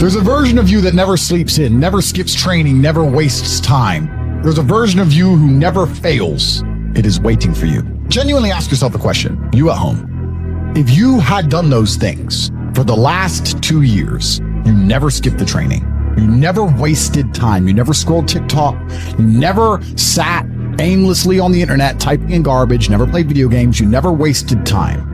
There's a version of you that never sleeps in, never skips training, never wastes time. There's a version of you who never fails. It is waiting for you. Genuinely ask yourself the question, you at home, if you had done those things for the last 2 years, you never skipped the training, you never wasted time, you never scrolled TikTok, you never sat aimlessly on the internet typing in garbage, never played video games, you never wasted time.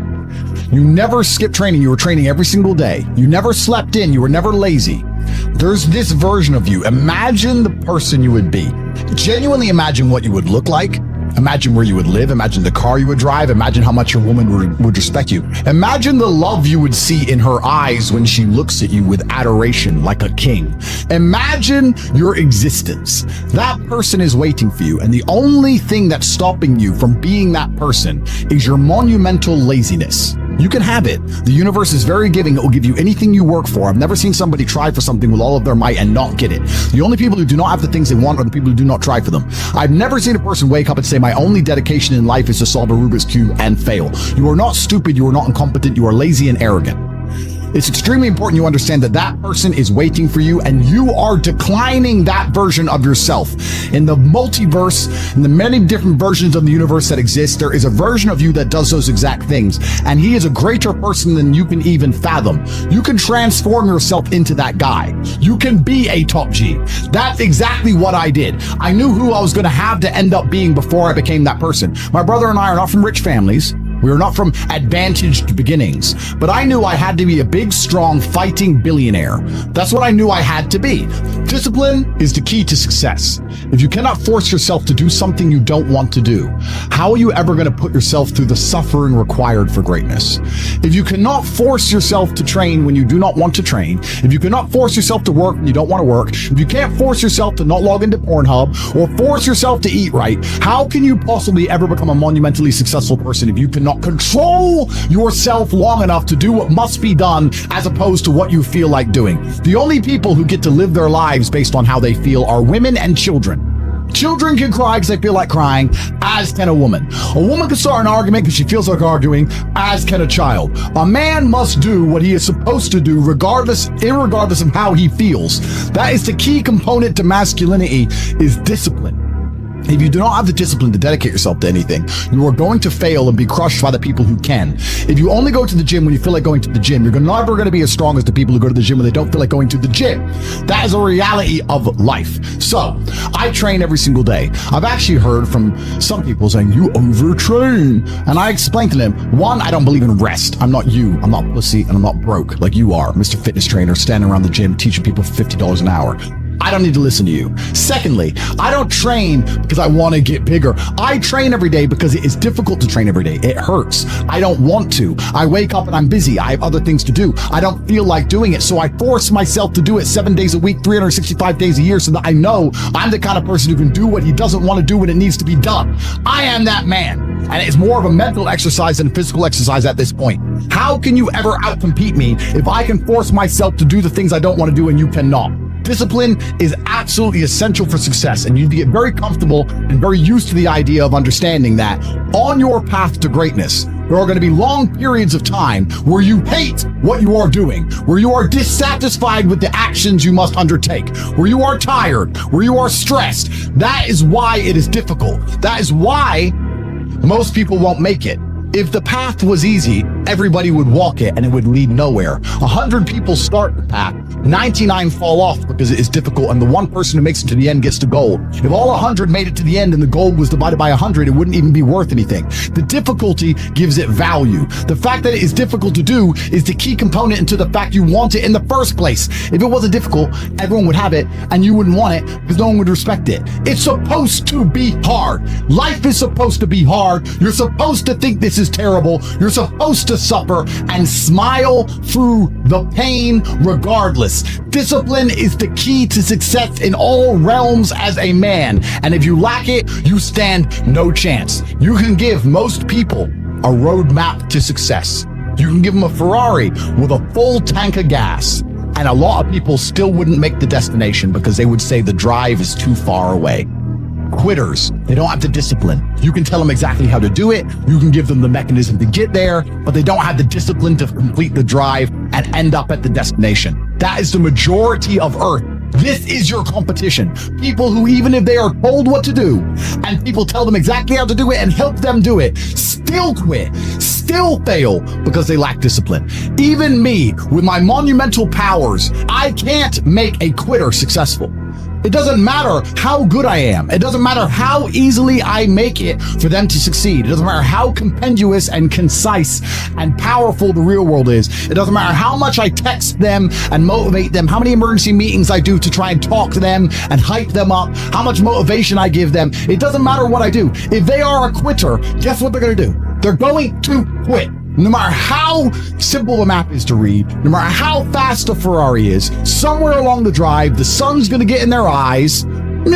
You never skipped training. You were training every single day. You never slept in. You were never lazy. There's this version of you. Imagine the person you would be. Genuinely imagine what you would look like. Imagine where you would live. Imagine the car you would drive. Imagine how much your woman would respect you. Imagine the love you would see in her eyes when she looks at you with adoration like a king. Imagine your existence. That person is waiting for you. And the only thing that's stopping you from being that person is your monumental laziness. You can have it. The universe is very giving. It will give you anything you work for. I've never seen somebody try for something with all of their might and not get it. The only people who do not have the things they want are the people who do not try for them. I've never seen a person wake up and say, my only dedication in life is to solve a Rubik's Cube and fail. You are not stupid. You are not incompetent. You are lazy and arrogant. It's extremely important you understand that that person is waiting for you and you are declining that version of yourself. In the multiverse, in the many different versions of the universe that exist, there is a version of you that does those exact things. And he is a greater person than you can even fathom. You can transform yourself into that guy. You can be a top G. That's exactly what I did. I knew who I was going to have to end up being before I became that person. My brother and I are not from rich families. We were not from advantaged beginnings, but I knew I had to be a big, strong, fighting billionaire. That's what I knew I had to be. Discipline is the key to success. If you cannot force yourself to do something you don't want to do, how are you ever going to put yourself through the suffering required for greatness? If you cannot force yourself to train when you do not want to train, if you cannot force yourself to work when you don't want to work, if you can't force yourself to not log into Pornhub or force yourself to eat right, how can you possibly ever become a monumentally successful person if you cannot control yourself long enough to do what must be done as opposed to what you feel like doing? The only people who get to live their lives based on how they feel are women and children. Children can cry because they feel like crying, as can a woman. A woman can start an argument because she feels like arguing, as can a child. A man must do what he is supposed to do irregardless of how he feels. That is the key component to masculinity, is discipline. If you do not have the discipline to dedicate yourself to anything, you are going to fail and be crushed by the people who can. If you only go to the gym when you feel like going to the gym, you're never going to be as strong as the people who go to the gym when they don't feel like going to the gym. That is a reality of life. So, I train every single day. I've actually heard from some people saying, you overtrain. And I explained to them, one, I don't believe in rest. I'm not you. I'm not pussy and I'm not broke like you are, Mr. Fitness Trainer, standing around the gym teaching people for $50 an hour. I don't need to listen to you. Secondly, I don't train because I want to get bigger. I train every day because it is difficult to train every day. It hurts. I don't want to. I wake up and I'm busy. I have other things to do. I don't feel like doing it. So I force myself to do it 7 days a week, 365 days a year, so that I know I'm the kind of person who can do what he doesn't want to do when it needs to be done. I am that man. And it's more of a mental exercise than a physical exercise at this point. How can you ever outcompete me if I can force myself to do the things I don't want to do and you cannot? Discipline is absolutely essential for success, and you'd get very comfortable and very used to the idea of understanding that on your path to greatness, there are going to be long periods of time where you hate what you are doing, where you are dissatisfied with the actions you must undertake, where you are tired, where you are stressed. That is why it is difficult. That is why most people won't make it. If the path was easy, everybody would walk it and it would lead nowhere. 100 people start the path, 99 fall off because it is difficult, and the one person who makes it to the end gets the gold. If all 100 made it to the end and the gold was divided by 100, it wouldn't even be worth anything. The difficulty gives it value. The fact that it is difficult to do is the key component into the fact you want it in the first place. If it wasn't difficult, everyone would have it and you wouldn't want it because no one would respect it. It's supposed to be hard. Life is supposed to be hard. You're supposed to think this is terrible. You're supposed to suffer and smile through the pain regardless. Discipline is the key to success in all realms as a man. And if you lack it, you stand no chance. You can give most people a roadmap to success. You can give them a Ferrari with a full tank of gas. And a lot of people still wouldn't make the destination because they would say the drive is too far away. Quitters, they don't have the discipline. You can tell them exactly how to do it. You can give them the mechanism to get there, but they don't have the discipline to complete the drive and end up at the destination. That is the majority of Earth. This is your competition. People who, even if they are told what to do and people tell them exactly how to do it and help them do it, still quit, still fail because they lack discipline. Even me, with my monumental powers, I can't make a quitter successful. It doesn't matter how good I am. It doesn't matter how easily I make it for them to succeed. It doesn't matter how compendious and concise and powerful the real world is. It doesn't matter how much I text them and motivate them, how many emergency meetings I do to try and talk to them and hype them up, how much motivation I give them. It doesn't matter what I do. If they are a quitter, guess what they're going to do? They're going to quit. No matter how simple the map is to read, no matter how fast the Ferrari is, somewhere along the drive, the sun's going to get in their eyes, and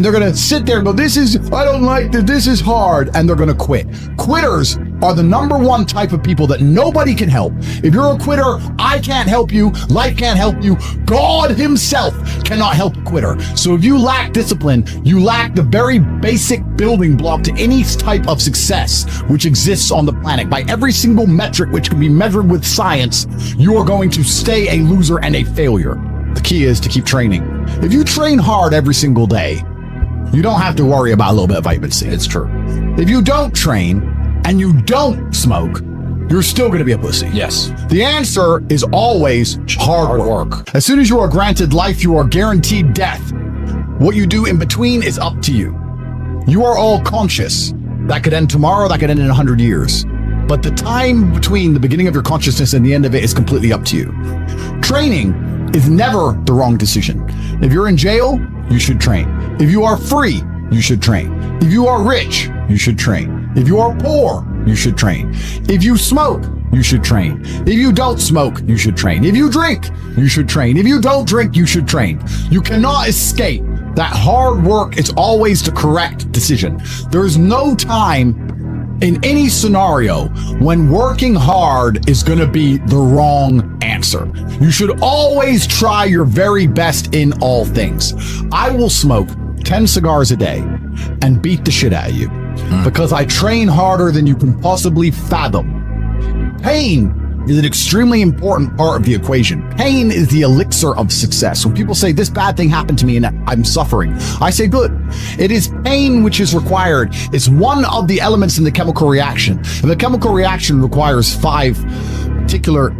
they're going to sit there and go, I don't like this, this is hard, and they're going to quit. Quitters are the number one type of people that nobody can help. If you're a quitter, I can't help you, life can't help you, God himself cannot help a quitter. So if you lack discipline, you lack the very basic building block to any type of success which exists on the planet. By every single metric which can be measured with science, you are going to stay a loser and a failure. The key is to keep training. If you train hard every single day, you don't have to worry about a little bit of vitamin C. It's true. If you don't train and you don't smoke, you're still going to be a pussy. Yes. The answer is always hard work. As soon as you are granted life, you are guaranteed death. What you do in between is up to you. You are all conscious. That could end tomorrow, that could end in 100 years. But the time between the beginning of your consciousness and the end of it is completely up to you. Training is never the wrong decision. If you're in jail, you should train. If you are free, you should train. If you are rich, you should train. If you are poor, you should train. If you smoke, you should train. If you don't smoke, you should train. If you drink, you should train. If you don't drink, you should train. You cannot escape that hard work is always the correct decision. There is no time in any scenario when working hard is going to be the wrong answer. You should always try your very best in all things. I will smoke 10 cigars a day and beat the shit out of you because I train harder than you can possibly fathom. Pain is an extremely important part of the equation. Pain is the elixir of success. When people say this bad thing happened to me and I'm suffering, I say good. It is pain which is required. It's one of the elements in the chemical reaction. If the chemical reaction requires 5 particular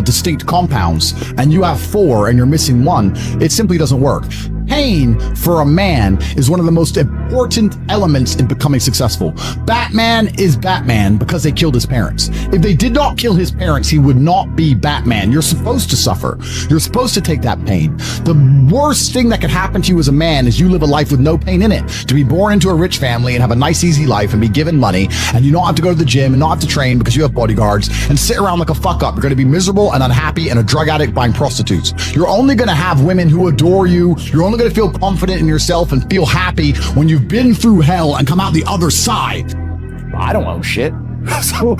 distinct compounds and you have 4 and you're missing 1, it simply doesn't work. Pain for a man is one of the most important elements in becoming successful. Batman is Batman because they killed his parents. If they did not kill his parents, he would not be Batman. You're supposed to suffer. You're supposed to take that pain. The worst thing that could happen to you as a man is you live a life with no pain in it. To be born into a rich family and have a nice, easy life and be given money and you don't have to go to the gym and not have to train because you have bodyguards and sit around like a fuck up. You're going to be miserable and unhappy and a drug addict buying prostitutes. You're only going to have women who adore you. You're only going to feel confident in yourself and feel happy when you've been through hell and come out the other side. I don't own shit. So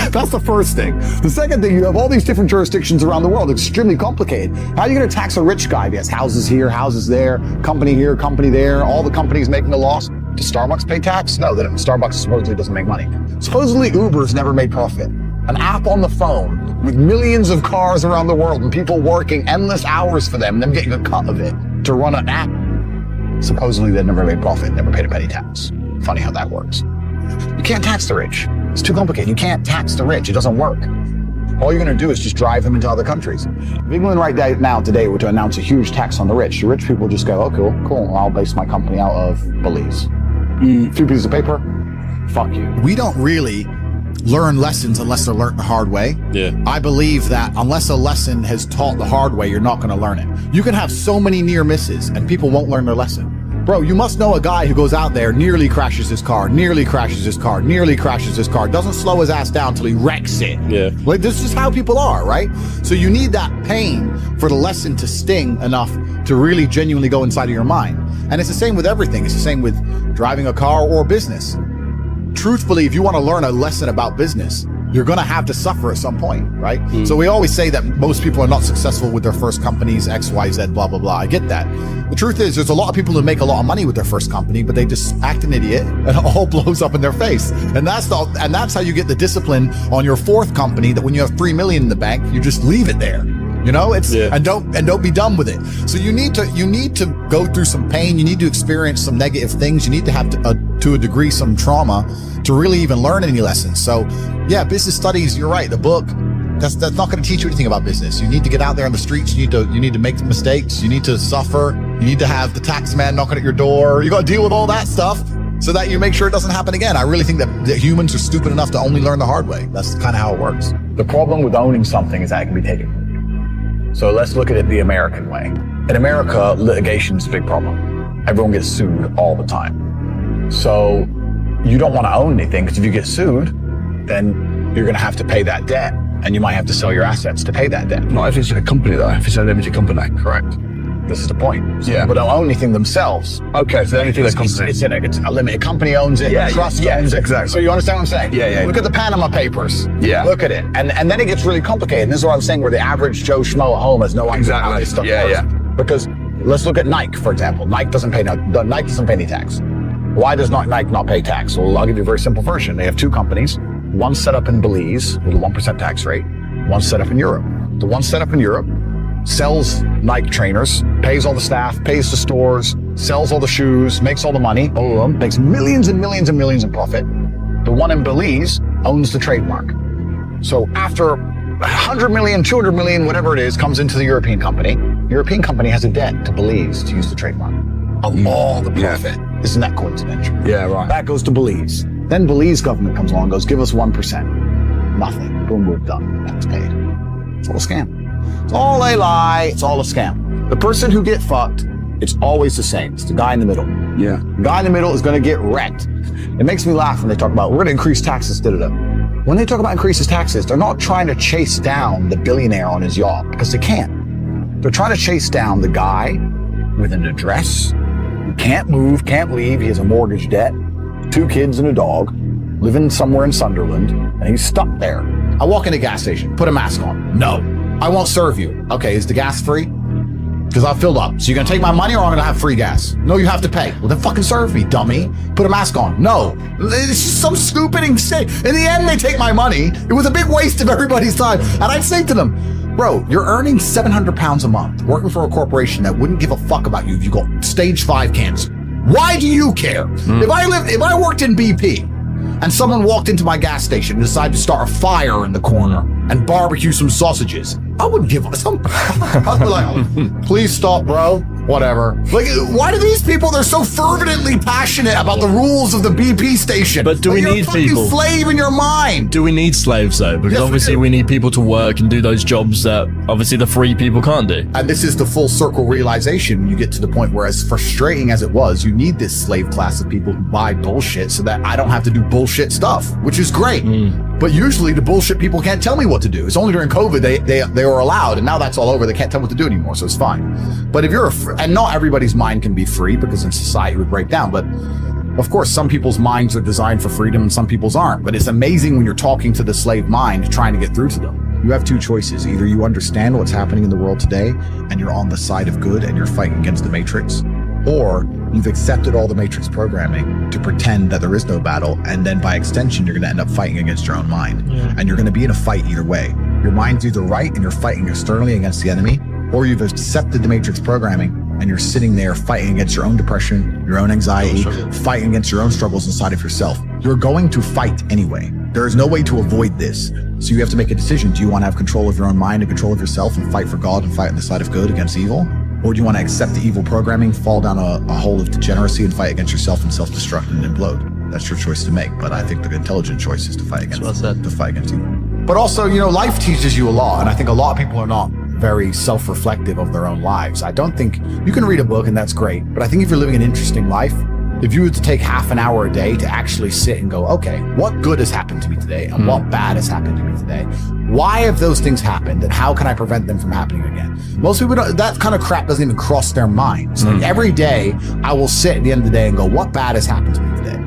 that's the first thing. The second thing, you have all these different jurisdictions around the world, extremely complicated. How are you going to tax a rich guy? He has houses here, houses there, company here, company there, all the companies making a loss. Does Starbucks pay tax? No, Starbucks supposedly doesn't make money. Supposedly Uber's never made profit. An app on the phone with millions of cars around the world and people working endless hours for them and them getting a cut of it to run an app. Supposedly they never made profit, never paid a penny tax. Funny how that works. You can't tax the rich. It's too complicated. You can't tax the rich. It doesn't work. All you're going to do is just drive them into other countries. If England right now today were to announce a huge tax on the rich people just go, oh, cool. I'll base my company out of Belize. A few pieces of paper. Fuck you. We don't really learn lessons unless they're learned the hard way. Yeah. I believe that unless a lesson has taught the hard way, you're not going to learn it. You can have so many near misses and people won't learn their lesson. Bro, you must know a guy who goes out there, nearly crashes his car, doesn't slow his ass down till he wrecks it. Yeah. Like, this is how people are, right? So you need that pain for the lesson to sting enough to really genuinely go inside of your mind. And it's the same with everything. It's the same with driving a car or business. Truthfully, if you want to learn a lesson about business, you're going to have to suffer at some point, right? So we always say that most people are not successful with their first companies, X, Y, Z, blah, blah, blah. I get that. The truth is there's a lot of people who make a lot of money with their first company, but they just act an idiot and it all blows up in their face. And that's how you get the discipline on your fourth company, that when you have 3 million in the bank, you just leave it there. You know, and don't be done with it. So you need to go through some pain. You need to experience some negative things. You need to have to a degree some trauma to really even learn any lessons. So yeah, business studies, you're right. The book, that's not going to teach you anything about business. You need to get out there on the streets. You need to make mistakes. You need to suffer. You need to have the tax man knocking at your door. You got to deal with all that stuff so that you make sure it doesn't happen again. I really think that humans are stupid enough to only learn the hard way. That's kind of how it works. The problem with owning something is that it can be taken. So let's look at it the American way. In America, litigation is a big problem. Everyone gets sued all the time. So you don't want to own anything, because if you get sued, then you're going to have to pay that debt, and you might have to sell your assets to pay that debt. Not if it's a company though, if it's a limited company. Correct. This is the point. So people don't own anything themselves. Okay, so anything that comes it's a limited company owns it, trust owns it. Exactly. So you understand what I'm saying? Yeah. Look at the Panama Papers. Yeah. Look at it. And then it gets really complicated. And this is what I'm saying, where the average Joe Schmo at home has no idea how this stuff works. Because let's look at Nike, for example. Nike doesn't pay any tax. Why does Nike not pay tax? Well, I'll give you a very simple version. They have two companies. One set up in Belize with a 1% tax rate. One set up in Europe. The one set up in Europe sells Nike trainers, pays all the staff, pays the stores, sells all the shoes, makes all the money, all of them, makes millions and millions and millions in profit. The one in Belize owns the trademark. So after 100 million, 200 million, whatever it is, comes into the European company. The European company has a debt to Belize to use the trademark of all the profit. Isn't that coincidental? Yeah, right. That goes to Belize. Then Belize government comes along and goes, give us 1%. Nothing. Boom, boom, done. That's paid. It's all a scam. It's all a lie. It's all a scam. The person who get fucked, it's always the same. It's the guy in the middle. Yeah. The guy in the middle is going to get wrecked. It makes me laugh when they talk about, we're going to increase taxes, da-da-da. When they talk about increases taxes, they're not trying to chase down the billionaire on his yacht, because they can't. They're trying to chase down the guy with an address, who can't move, can't leave. He has a mortgage debt, 2 kids and a dog, living somewhere in Sunderland, and he's stuck there. I walk in a gas station, put a mask on. No. I won't serve you. Okay, is the gas free? Because I've filled up. So you're going to take my money, or I'm going to have free gas? No, you have to pay. Well, then fucking serve me, dummy. Put a mask on. No. It's just some stupid mistake. In the end, they take my money. It was a big waste of everybody's time. And I'd say to them, bro, you're earning 700 pounds a month working for a corporation that wouldn't give a fuck about you if you got stage 5 cancer. Why do you care? If I worked in BP and someone walked into my gas station and decided to start a fire in the corner and barbecue some sausages, I wouldn't give a some. I'd be like, please stop, bro. Whatever. Like, why do these people, they're so fervently passionate about the rules of the BP station? But do we need people? Slave in your mind. Do we need slaves though? Because obviously we need people to work and do those jobs that obviously the free people can't do. And this is the full circle realization. You get to the point where, as frustrating as it was, you need this slave class of people who buy bullshit so that I don't have to do bullshit stuff, which is great. But usually the bullshit people can't tell me what to do. It's only during COVID they were allowed, and now that's all over. They can't tell what to do anymore, so it's fine. But if you're and not everybody's mind can be free, because in society it would break down. But of course, some people's minds are designed for freedom and some people's aren't. But it's amazing when you're talking to the slave mind, trying to get through to them. You have two choices. Either you understand what's happening in the world today and you're on the side of good and you're fighting against the Matrix, or you've accepted all the Matrix programming to pretend that there is no battle, and then by extension, you're going to end up fighting against your own mind. And you're going to be in a fight either way. Your mind's either right and you're fighting externally against the enemy, or you've accepted the Matrix programming and you're sitting there fighting against your own depression, your own anxiety, fighting against your own struggles inside of yourself. You're going to fight anyway. There is no way to avoid this. So you have to make a decision. Do you want to have control of your own mind and control of yourself and fight for God and fight on the side of good against evil? Or do you want to accept the evil programming, fall down a hole of degeneracy and fight against yourself and self-destruct and implode? That's your choice to make. But I think the intelligent choice is to fight against evil. But also, life teaches you a lot. And I think a lot of people are not very self-reflective of their own lives. I don't think you can read a book and that's great. But I think if you're living an interesting life, if you were to take half an hour a day to actually sit and go, okay, what good has happened to me today? And what bad has happened to me today? Why have those things happened? And how can I prevent them from happening again? Most people don't, that kind of crap doesn't even cross their minds. Like every day I will sit at the end of the day and go, what bad has happened to me today?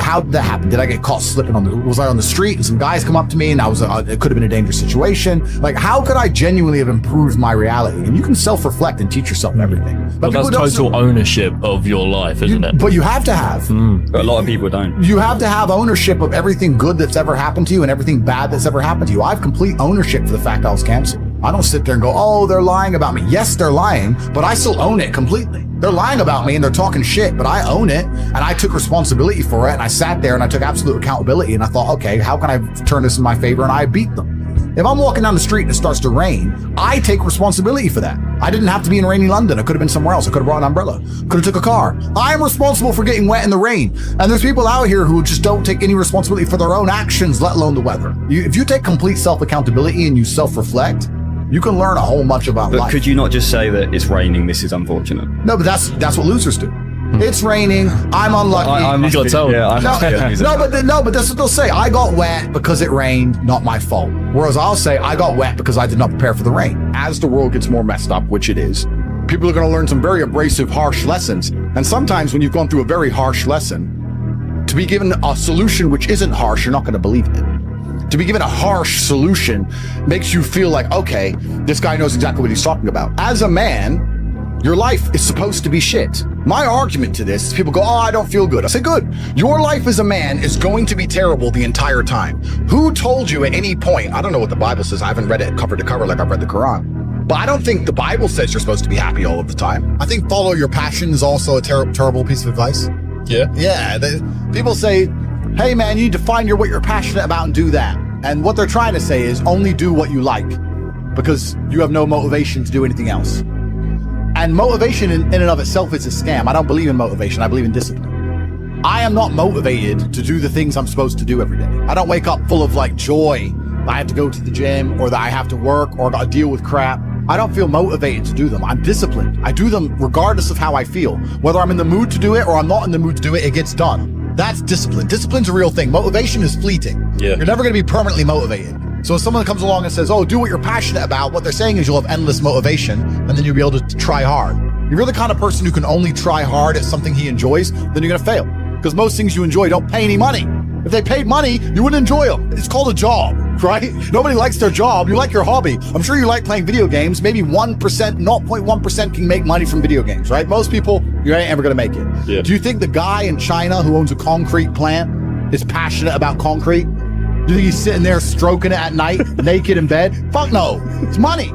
how did that happen? Did I get caught slipping was I on the street and some guys come up to me and it could have been a dangerous situation? Like, how could I genuinely have improved my reality? And you can self-reflect and teach yourself everything. But that's total ownership of your life, isn't it? But you have to have. But a lot of people don't. You have to have ownership of everything good that's ever happened to you and everything bad that's ever happened to you. I have complete ownership for the fact I was canceled. I don't sit there and go, oh, they're lying about me. Yes, they're lying, but I still own it completely. They're lying about me and they're talking shit, but I own it and I took responsibility for it. And I sat there and I took absolute accountability and I thought, okay, how can I turn this in my favor? And I beat them. If I'm walking down the street and it starts to rain, I take responsibility for that. I didn't have to be in rainy London. I could have been somewhere else. I could have brought an umbrella. Could have took a car. I am responsible for getting wet in the rain. And there's people out here who just don't take any responsibility for their own actions, let alone the weather. If you take complete self-accountability and you self-reflect, you can learn a whole bunch about life. But could you not just say that it's raining, this is unfortunate? No, but that's what losers do. It's raining. I'm unlucky. You got told. Yeah, no, but that's what they'll say. I got wet because it rained, not my fault. Whereas I'll say I got wet because I did not prepare for the rain. As the world gets more messed up, which it is, people are going to learn some very abrasive, harsh lessons. And sometimes when you've gone through a very harsh lesson, to be given a solution which isn't harsh, you're not going to believe it. To be given a harsh solution makes you feel like, okay, this guy knows exactly what he's talking about. As a man, your life is supposed to be shit. My argument to this is people go, oh, I don't feel good. I say, good. Your life as a man is going to be terrible the entire time. Who told you at any point, I don't know what the Bible says. I haven't read it cover to cover like I've read the Quran. But I don't think the Bible says you're supposed to be happy all of the time. I think follow your passion is also a terrible piece of advice. Yeah. Yeah. People say, hey man, you need to find what you're passionate about and do that. And what they're trying to say is only do what you like because you have no motivation to do anything else. And motivation in and of itself is a scam. I don't believe in motivation. I believe in discipline. I am not motivated to do the things I'm supposed to do every day. I don't wake up full of like joy that I have to go to the gym or that I have to work or gotta deal with crap. I don't feel motivated to do them. I'm disciplined. I do them regardless of how I feel. Whether I'm in the mood to do it or I'm not in the mood to do it, it gets done. That's discipline. Discipline's a real thing. Motivation is fleeting. Yeah. You're never going to be permanently motivated. So if someone comes along and says, oh, do what you're passionate about, what they're saying is you'll have endless motivation and then you'll be able to try hard. If you're the kind of person who can only try hard at something he enjoys, then you're going to fail. Because most things you enjoy don't pay any money. If they paid money, you wouldn't enjoy them. It's called a job, right? Nobody likes their job. You like your hobby. I'm sure you like playing video games. Maybe 1%, 0.1% can make money from video games, right? Most people, you ain't ever going to make it. Yeah. Do you think the guy in China who owns a concrete plant is passionate about concrete? Do you think he's sitting there stroking it at night, naked in bed? Fuck no. It's money.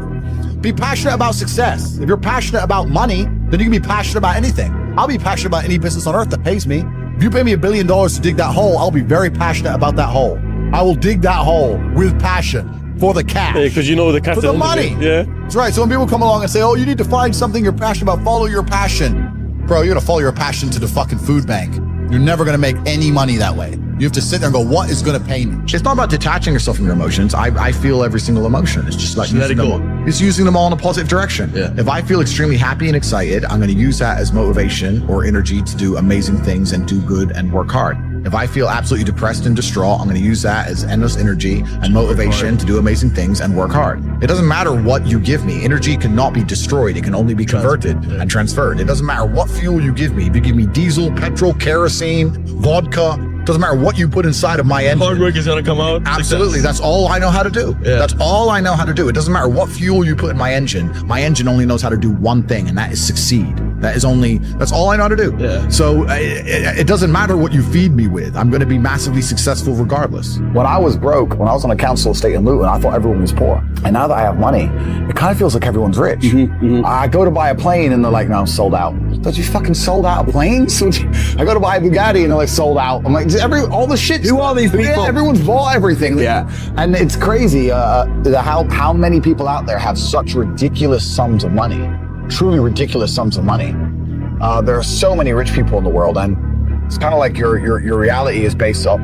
Be passionate about success. If you're passionate about money, then you can be passionate about anything. I'll be passionate about any business on earth that pays me. If you pay me $1 billion to dig that hole, I'll be very passionate about that hole. I will dig that hole with passion for the cash. Yeah, because you know the cash. For the money. Yeah. That's right. So when people come along and say, oh, you need to find something you're passionate about, follow your passion. Bro, you're going to follow your passion to the fucking food bank. You're never going to make any money that way. You have to sit there and go, what is going to pay me? It's not about detaching yourself from your emotions. I feel every single emotion. It's just like using them all in a positive direction. Yeah. If I feel extremely happy and excited, I'm going to use that as motivation or energy to do amazing things and do good and work hard. If I feel absolutely depressed and distraught, I'm going to use that as endless energy and motivation to do amazing things and work hard. It doesn't matter what you give me. Energy cannot be destroyed. It can only be converted and transferred. It doesn't matter what fuel you give me. If you give me diesel, petrol, kerosene, vodka, doesn't matter what you put inside of my engine. Hard work is going to come out. Absolutely. That's all I know how to do. Yeah. That's all I know how to do. It doesn't matter what fuel you put in my engine. My engine only knows how to do one thing, and that is succeed. That's all I know how to do. Yeah. So it doesn't matter what you feed me with. I'm going to be massively successful regardless. When I was broke, when I was on a council estate in Luton, I thought everyone was poor. And now that I have money, it kind of feels like everyone's rich. I go to buy a plane and they're like, no, I'm sold out. Don't you fucking sold out planes? I go to buy a Bugatti and they're like, sold out. I'm like, all the shit. Who are these people? Yeah, everyone's bought everything. Yeah. And it's crazy how many people out there have such ridiculous sums of money, truly ridiculous sums of money. There are so many rich people in the world, and it's kind of like your reality is based off.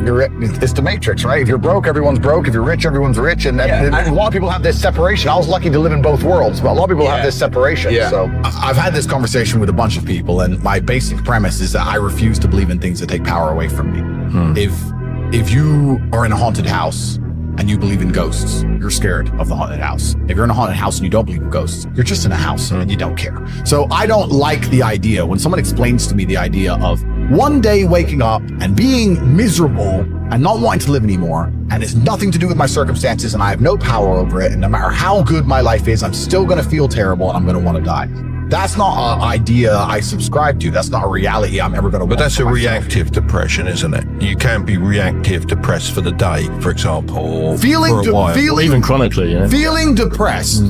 It's the Matrix, right? If you're broke, everyone's broke. If you're rich, everyone's rich. And a lot of people have this separation. I was lucky to live in both worlds, but a lot of people have this separation. Yeah. So I've had this conversation with a bunch of people, and my basic premise is that I refuse to believe in things that take power away from me. If you are in a haunted house and you believe in ghosts, you're scared of the haunted house. If you're in a haunted house and you don't believe in ghosts, you're just in a house and you don't care. So I don't like the idea when someone explains to me the idea of one day waking up and being miserable and not wanting to live anymore, and it's nothing to do with my circumstances, and I have no power over it, and no matter how good my life is, I'm still going to feel terrible and I'm going to want to die. That's not an idea I subscribe to. That's not a reality I'm ever going to want. But that's for a myself. reactive depression, isn't it? You can be reactive depressed for the day, for example, or Feeling, for a while. Or even chronically, yeah. feeling depressed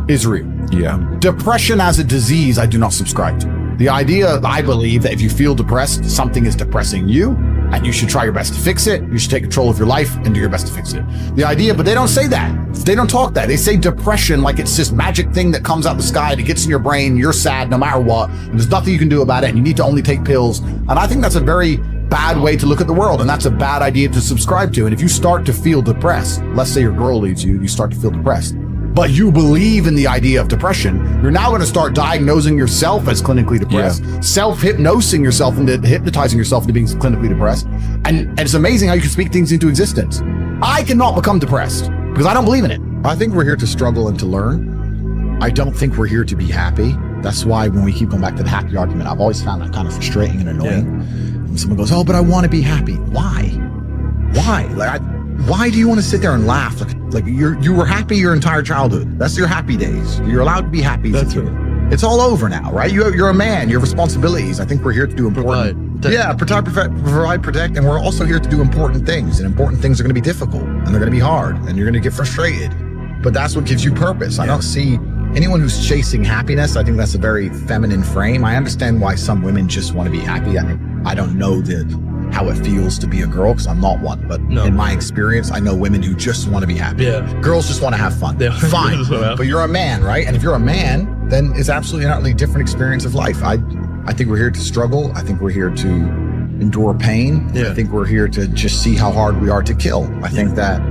is real. Yeah. Depression as a disease, I do not subscribe to. The idea, I believe, that if you feel depressed, something is depressing you, and you should try your best to fix it. You should take control of your life and do your best to fix it. The idea, but they don't say that. They don't talk that. They say depression like it's this magic thing that comes out the sky and it gets in your brain. You're sad no matter what, and there's nothing you can do about it, and you need to only take pills. And I think that's a very bad way to look at the world, and that's a bad idea to subscribe to. And if you start to feel depressed, let's say your girl leaves you, you start to feel depressed, but you believe in the idea of depression, you're now going to start diagnosing yourself as clinically depressed, self-hypnosing yourself into hypnotizing yourself into being clinically depressed. And it's amazing how you can speak things into existence. I cannot become depressed because I don't believe in it. I think we're here to struggle and to learn. I don't think we're here to be happy. That's why when we keep going back to the happy argument, I've always found that kind of frustrating and annoying. When someone goes, oh, but I want to be happy. Why? Why? Why do you want to sit there and laugh? Like you were happy your entire childhood. That's your happy days. You're allowed to be happy. That's right. It's all over now, right? You're a man. You have responsibilities. I think we're here to do important. Provide, protect, and we're also here to do important things. And important things are going to be difficult, and they're going to be hard, and you're going to get frustrated. But that's what gives you purpose. I don't see anyone who's chasing happiness. I think that's a very feminine frame. I understand why some women just want to be happy. I don't know how it feels to be a girl because I'm not one, but in my experience, I know women who just want to be happy. Girls just want to have fun. Fine, but you're a man, right? And if you're a man, then it's absolutely an utterly different experience of life. I think we're here to struggle. I think we're here to endure pain. I think we're here to just see how hard we are to kill. I think that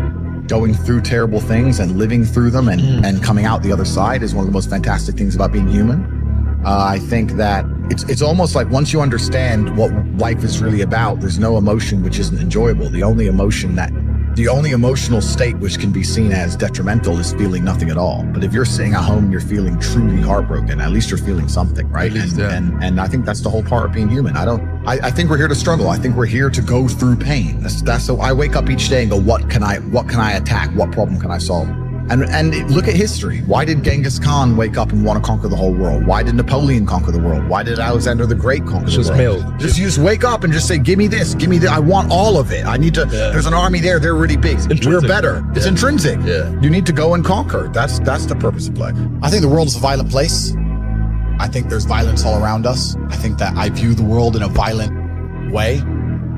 going through terrible things and living through them and coming out the other side is one of the most fantastic things about being human. I think that it's almost like once you understand what life is really about, there's no emotion which isn't enjoyable. The only emotional state which can be seen as detrimental is feeling nothing at all. But if you're sitting at home and you're feeling truly heartbroken, at least you're feeling something, right? And I think that's the whole part of being human. I think we're here to struggle. I think we're here to go through pain. That's so I wake up each day and go, what can I attack? What problem can I solve? And look at history. Why did Genghis Khan wake up and want to conquer the whole world? Why did Napoleon conquer the world? Why did Alexander the Great conquer the world? Just wake up and just say, give me this, give me that. I want all of it. I need to, there's an army there. They're really big. We're better. It's intrinsic. You need to go and conquer. That's the purpose of life. I think the world is a violent place. I think there's violence all around us. I think that I view the world in a violent way.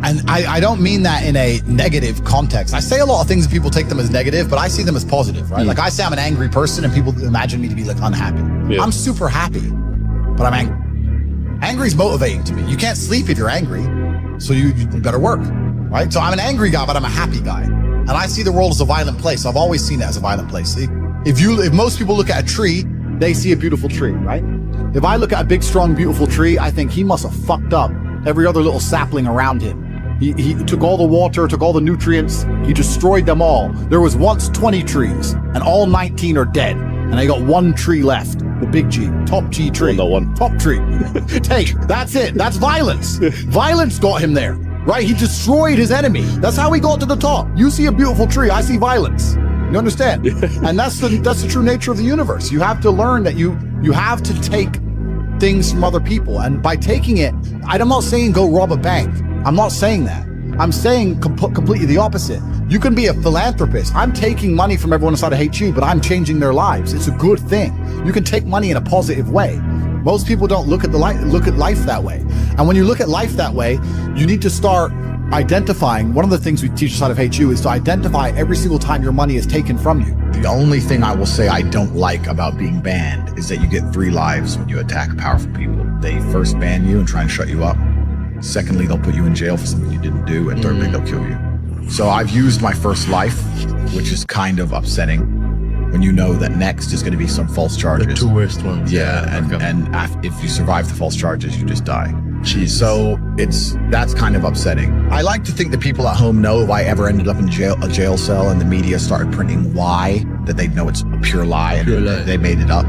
And I don't mean that in a negative context. I say a lot of things and people take them as negative, but I see them as positive, right? Like I say I'm an angry person and people imagine me to be like unhappy. I'm super happy, but I'm angry. Angry is motivating to me. You can't sleep if you're angry, so you better work, right? So I'm an angry guy, but I'm a happy guy. And I see the world as a violent place. I've always seen it as a violent place. If most people look at a tree, they see a beautiful tree, right? If I look at a big, strong, beautiful tree, I think he must have fucked up every other little sapling around him. He took all the water, took all the nutrients, he destroyed them all. There was once 20 trees, and all 19 are dead. And I got one tree left, the big G, top G tree. Top tree. Hey, that's it. That's violence. Violence got him there, right? He destroyed his enemy. That's how he got to the top. You see a beautiful tree, I see violence. You understand? And that's the true nature of the universe. You have to learn that you have to take things from other people. And by taking it, I'm not saying go rob a bank. I'm not saying that. I'm saying completely the opposite. You can be a philanthropist. I'm taking money from everyone inside of HU, but I'm changing their lives. It's a good thing. You can take money in a positive way. Most people don't look at life that way. And when you look at life that way, you need to start identifying. One of the things we teach inside of HU is to identify every single time your money is taken from you. The only thing I will say I don't like about being banned is that you get 3 lives when you attack powerful people. They first ban you and try and shut you up. Secondly, they'll put you in jail for something you didn't do. And thirdly, they'll kill you. So I've used my first life, which is kind of upsetting when you know that next is going to be some false charges. The 2 worst ones. And if you survive the false charges, you just die. Jeez. So that's kind of upsetting. I like to think that people at home know if I ever ended up in a jail cell and the media started printing why, that they'd know it's a pure lie and they made it up.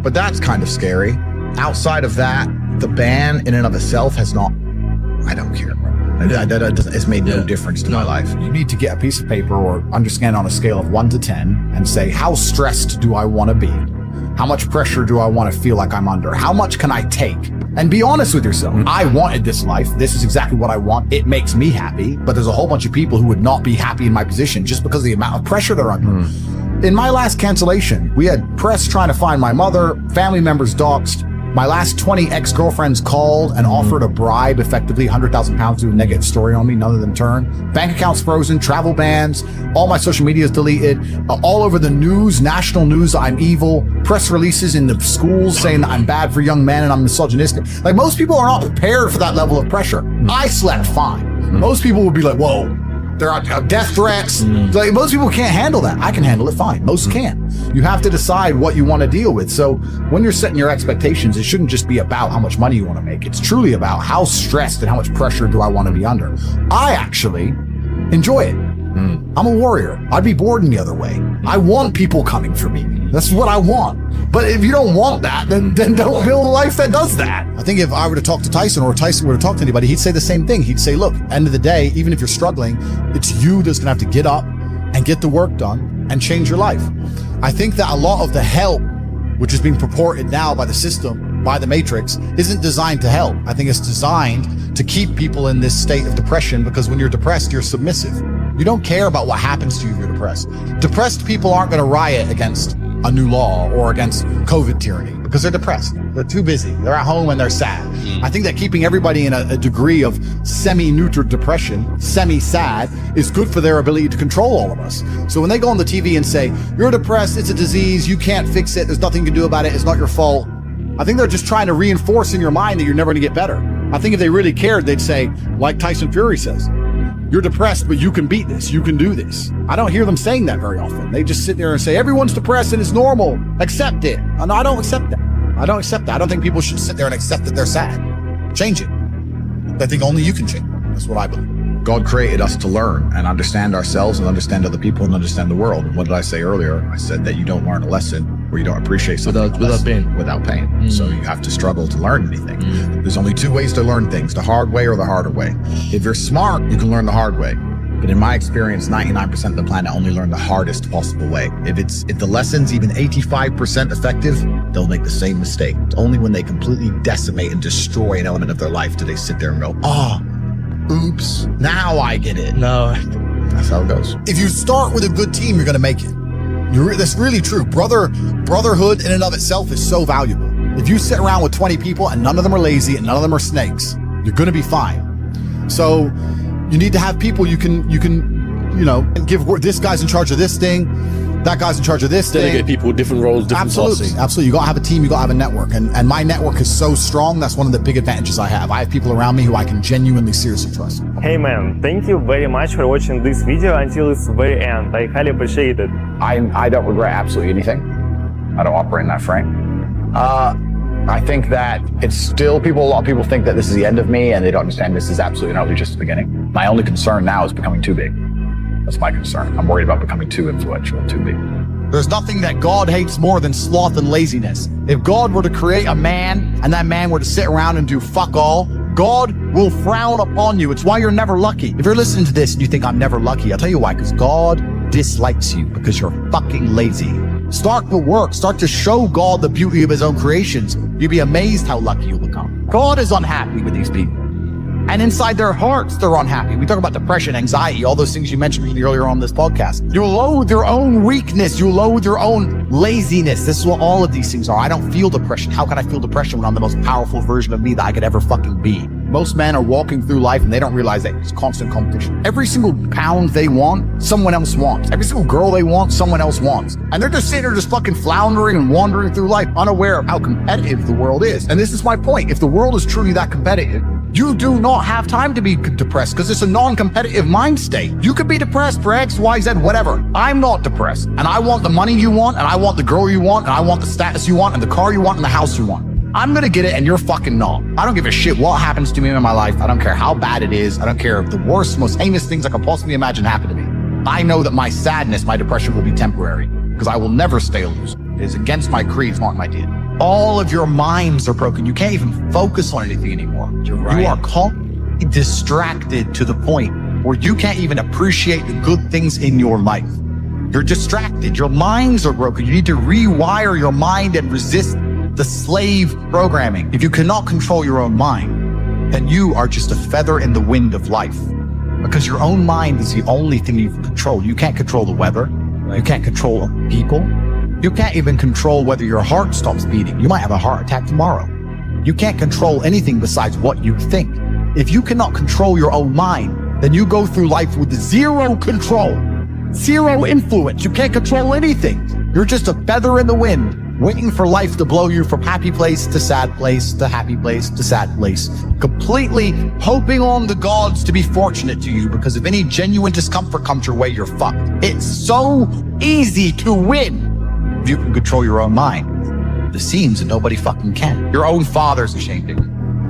But that's kind of scary. Outside of that, The ban in and of itself has not, I don't care. It's made no difference to my life. You need to get a piece of paper or understand on a scale of 1 to 10 and say, how stressed do I want to be? How much pressure do I want to feel like I'm under? How much can I take? And be honest with yourself. I wanted this life. This is exactly what I want. It makes me happy. But there's a whole bunch of people who would not be happy in my position just because of the amount of pressure they're under. In my last cancellation, we had press trying to find my mother, family members doxxed. My last 20 ex-girlfriends called and offered a bribe, effectively 100,000 pounds to do a negative story on me. None of them turned. Bank accounts frozen, travel bans, all my social media is deleted. All over the news, national news, I'm evil. Press releases in the schools saying that I'm bad for young men and I'm misogynistic. Like, most people are not prepared for that level of pressure. I slept fine. Most people would be like, whoa. There are death threats. Like, most people can't handle that. I can handle it fine. Most can't. You have to decide what you want to deal with. So when you're setting your expectations, it shouldn't just be about how much money you want to make. It's truly about how stressed and how much pressure do I want to be under. I actually enjoy it. I'm a warrior. I'd be bored in the other way. I want people coming for me. That's what I want. But if you don't want that, then don't build a life that does that. I think if I were to talk to Tyson, or Tyson were to talk to anybody, he'd say the same thing. He'd say, look, end of the day, even if you're struggling, it's you that's gonna have to get up and get the work done and change your life. I think that a lot of the help, which is being purported now by the system, by the Matrix, isn't designed to help. I think it's designed to keep people in this state of depression, because when you're depressed, you're submissive. You don't care about what happens to you if you're depressed. Depressed people aren't gonna riot against a new law or against COVID tyranny because they're depressed. They're too busy. They're at home and they're sad. I think that keeping everybody in a degree of semi-neutral depression, semi-sad, is good for their ability to control all of us. So when they go on the TV and say, you're depressed, it's a disease, you can't fix it, there's nothing you can do about it, it's not your fault, I think they're just trying to reinforce in your mind that you're never gonna get better. I think if they really cared, they'd say, like Tyson Fury says, you're depressed, but you can beat this. You can do this. I don't hear them saying that very often. They just sit there and say, everyone's depressed and it's normal. Accept it. And I don't accept that. I don't accept that. I don't think people should sit there and accept that they're sad. Change it. I think only you can change it. That's what I believe. God created us to learn and understand ourselves and understand other people and understand the world. And what did I say earlier? I said that you don't learn a lesson or you don't appreciate something without pain. So you have to struggle to learn anything. There's only two ways to learn things, the hard way or the harder way. If you're smart, you can learn the hard way. But in my experience, 99% of the planet only learn the hardest possible way. If the lesson's even 85% effective, they'll make the same mistake. It's only when they completely decimate and destroy an element of their life do they sit there and go, oops, now I get it. No. That's how it goes. If you start with a good team, you're gonna make it. That's really true. Brotherhood in and of itself is so valuable. If you sit around with 20 people and none of them are lazy and none of them are snakes, you're gonna be fine. So you need to have people you can give work. This guy's in charge of this thing. That guy's in charge of this Delegate thing. people, different roles, different tasks. Absolutely. You gotta have a team, you gotta have a network. And my network is so strong, that's one of the big advantages I have. I have people around me who I can genuinely, seriously trust. Hey man, thank you very much for watching this video until its very end. I highly appreciate it. I don't regret absolutely anything. I don't operate in that frame. I think that it's still a lot of people think that this is the end of me and they don't understand this is absolutely not just the beginning. My only concern now is becoming too big. That's my concern. I'm worried about becoming too influential, too big. There's nothing that God hates more than sloth and laziness. If God were to create a man and that man were to sit around and do fuck all, God will frown upon you. It's why you're never lucky. If you're listening to this and you think I'm never lucky, I'll tell you why, because God dislikes you because you're fucking lazy. Start to work. Start to show God the beauty of his own creations. You'll be amazed how lucky you'll become. God is unhappy with these people. And inside their hearts, they're unhappy. We talk about depression, anxiety, all those things you mentioned earlier on this podcast. You loathe your own weakness. You loathe your own laziness. This is what all of these things are. I don't feel depression. How can I feel depression when I'm the most powerful version of me that I could ever fucking be? Most men are walking through life and they don't realize that it's constant competition. Every single pound they want, someone else wants. Every single girl they want, someone else wants. And they're just sitting there just fucking floundering and wandering through life, unaware of how competitive the world is. And this is my point. If the world is truly that competitive, you do not have time to be depressed because it's a non-competitive mind state. You could be depressed for X, Y, Z, whatever. I'm not depressed. And I want the money you want, and I want the girl you want, and I want the status you want, and the car you want, and the house you want. I'm gonna get it and you're fucking not. I don't give a shit what happens to me in my life. I don't care how bad it is. I don't care if the worst, most heinous things I could possibly imagine happen to me. I know that my sadness, my depression will be temporary because I will never stay a loser. It's against my creed. It's not my DNA. All of your minds are broken. You can't even focus on anything anymore. You're right. You are constantly distracted to the point where you can't even appreciate the good things in your life. You're distracted. Your minds are broken. You need to rewire your mind and resist the slave programming. If you cannot control your own mind, then you are just a feather in the wind of life, because your own mind is the only thing you can control. You can't control the weather. You can't control people. You can't even control whether your heart stops beating. You might have a heart attack tomorrow. You can't control anything besides what you think. If you cannot control your own mind, then you go through life with zero control, zero influence. You can't control anything. You're just a feather in the wind, waiting for life to blow you from happy place to sad place to happy place to sad place, completely hoping on the gods to be fortunate to you, because if any genuine discomfort comes your way, you're fucked. It's so easy to win if you can control your own mind. It seems that nobody fucking can. Your own father's ashamed of you,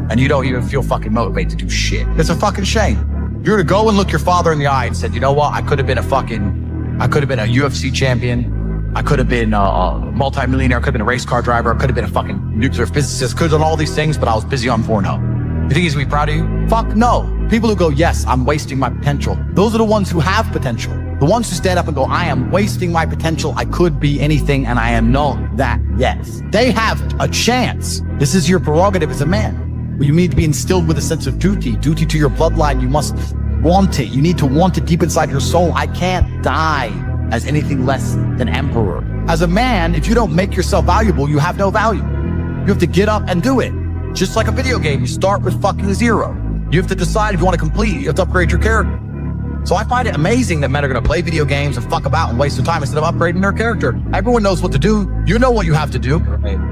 and you don't even feel fucking motivated to do shit. It's a fucking shame. You're to go and look your father in the eye and said, you know what, I could have been a UFC champion. I could have been a multi-millionaire, I could have been a race car driver, I could have been a fucking nuclear physicist, could have done all these things, but I was busy on Pornhub. You think he's gonna be proud of you? Fuck no. People who go, yes, I'm wasting my potential. Those are the ones who have potential. The ones who stand up and go, I am wasting my potential, I could be anything, and I am not that yet. They have a chance. This is your prerogative as a man. You need to be instilled with a sense of duty to your bloodline. You must want it. You need to want it deep inside your soul. I can't die as anything less than emperor. As a man, if you don't make yourself valuable, you have no value. You have to get up and do it. Just like a video game, you start with fucking zero. You have to decide if you want to complete it. You have to upgrade your character. So I find it amazing that men are going to play video games and fuck about and waste their time instead of upgrading their character. Everyone knows what to do. You know what you have to do.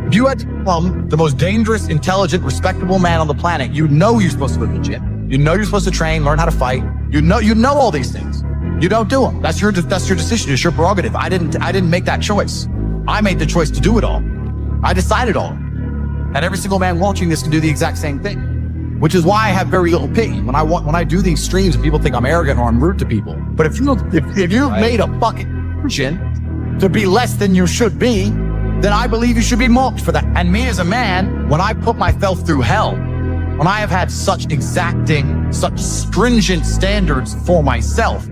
If you had to become the most dangerous, intelligent, respectable man on the planet, you know you're supposed to go to the gym. You know you're supposed to train, learn how to fight. You know all these things. You don't do them. That's your decision. It's your prerogative. I didn't make that choice. I made the choice to do it all. I decided all. And every single man watching this can do the exact same thing, which is why I have very little pity when I do these streams and people think I'm arrogant or I'm rude to people. But if you've made a fucking decision to be less than you should be, then I believe you should be mocked for that. And me as a man, when I put myself through hell, when I have had such exacting, such stringent standards for myself,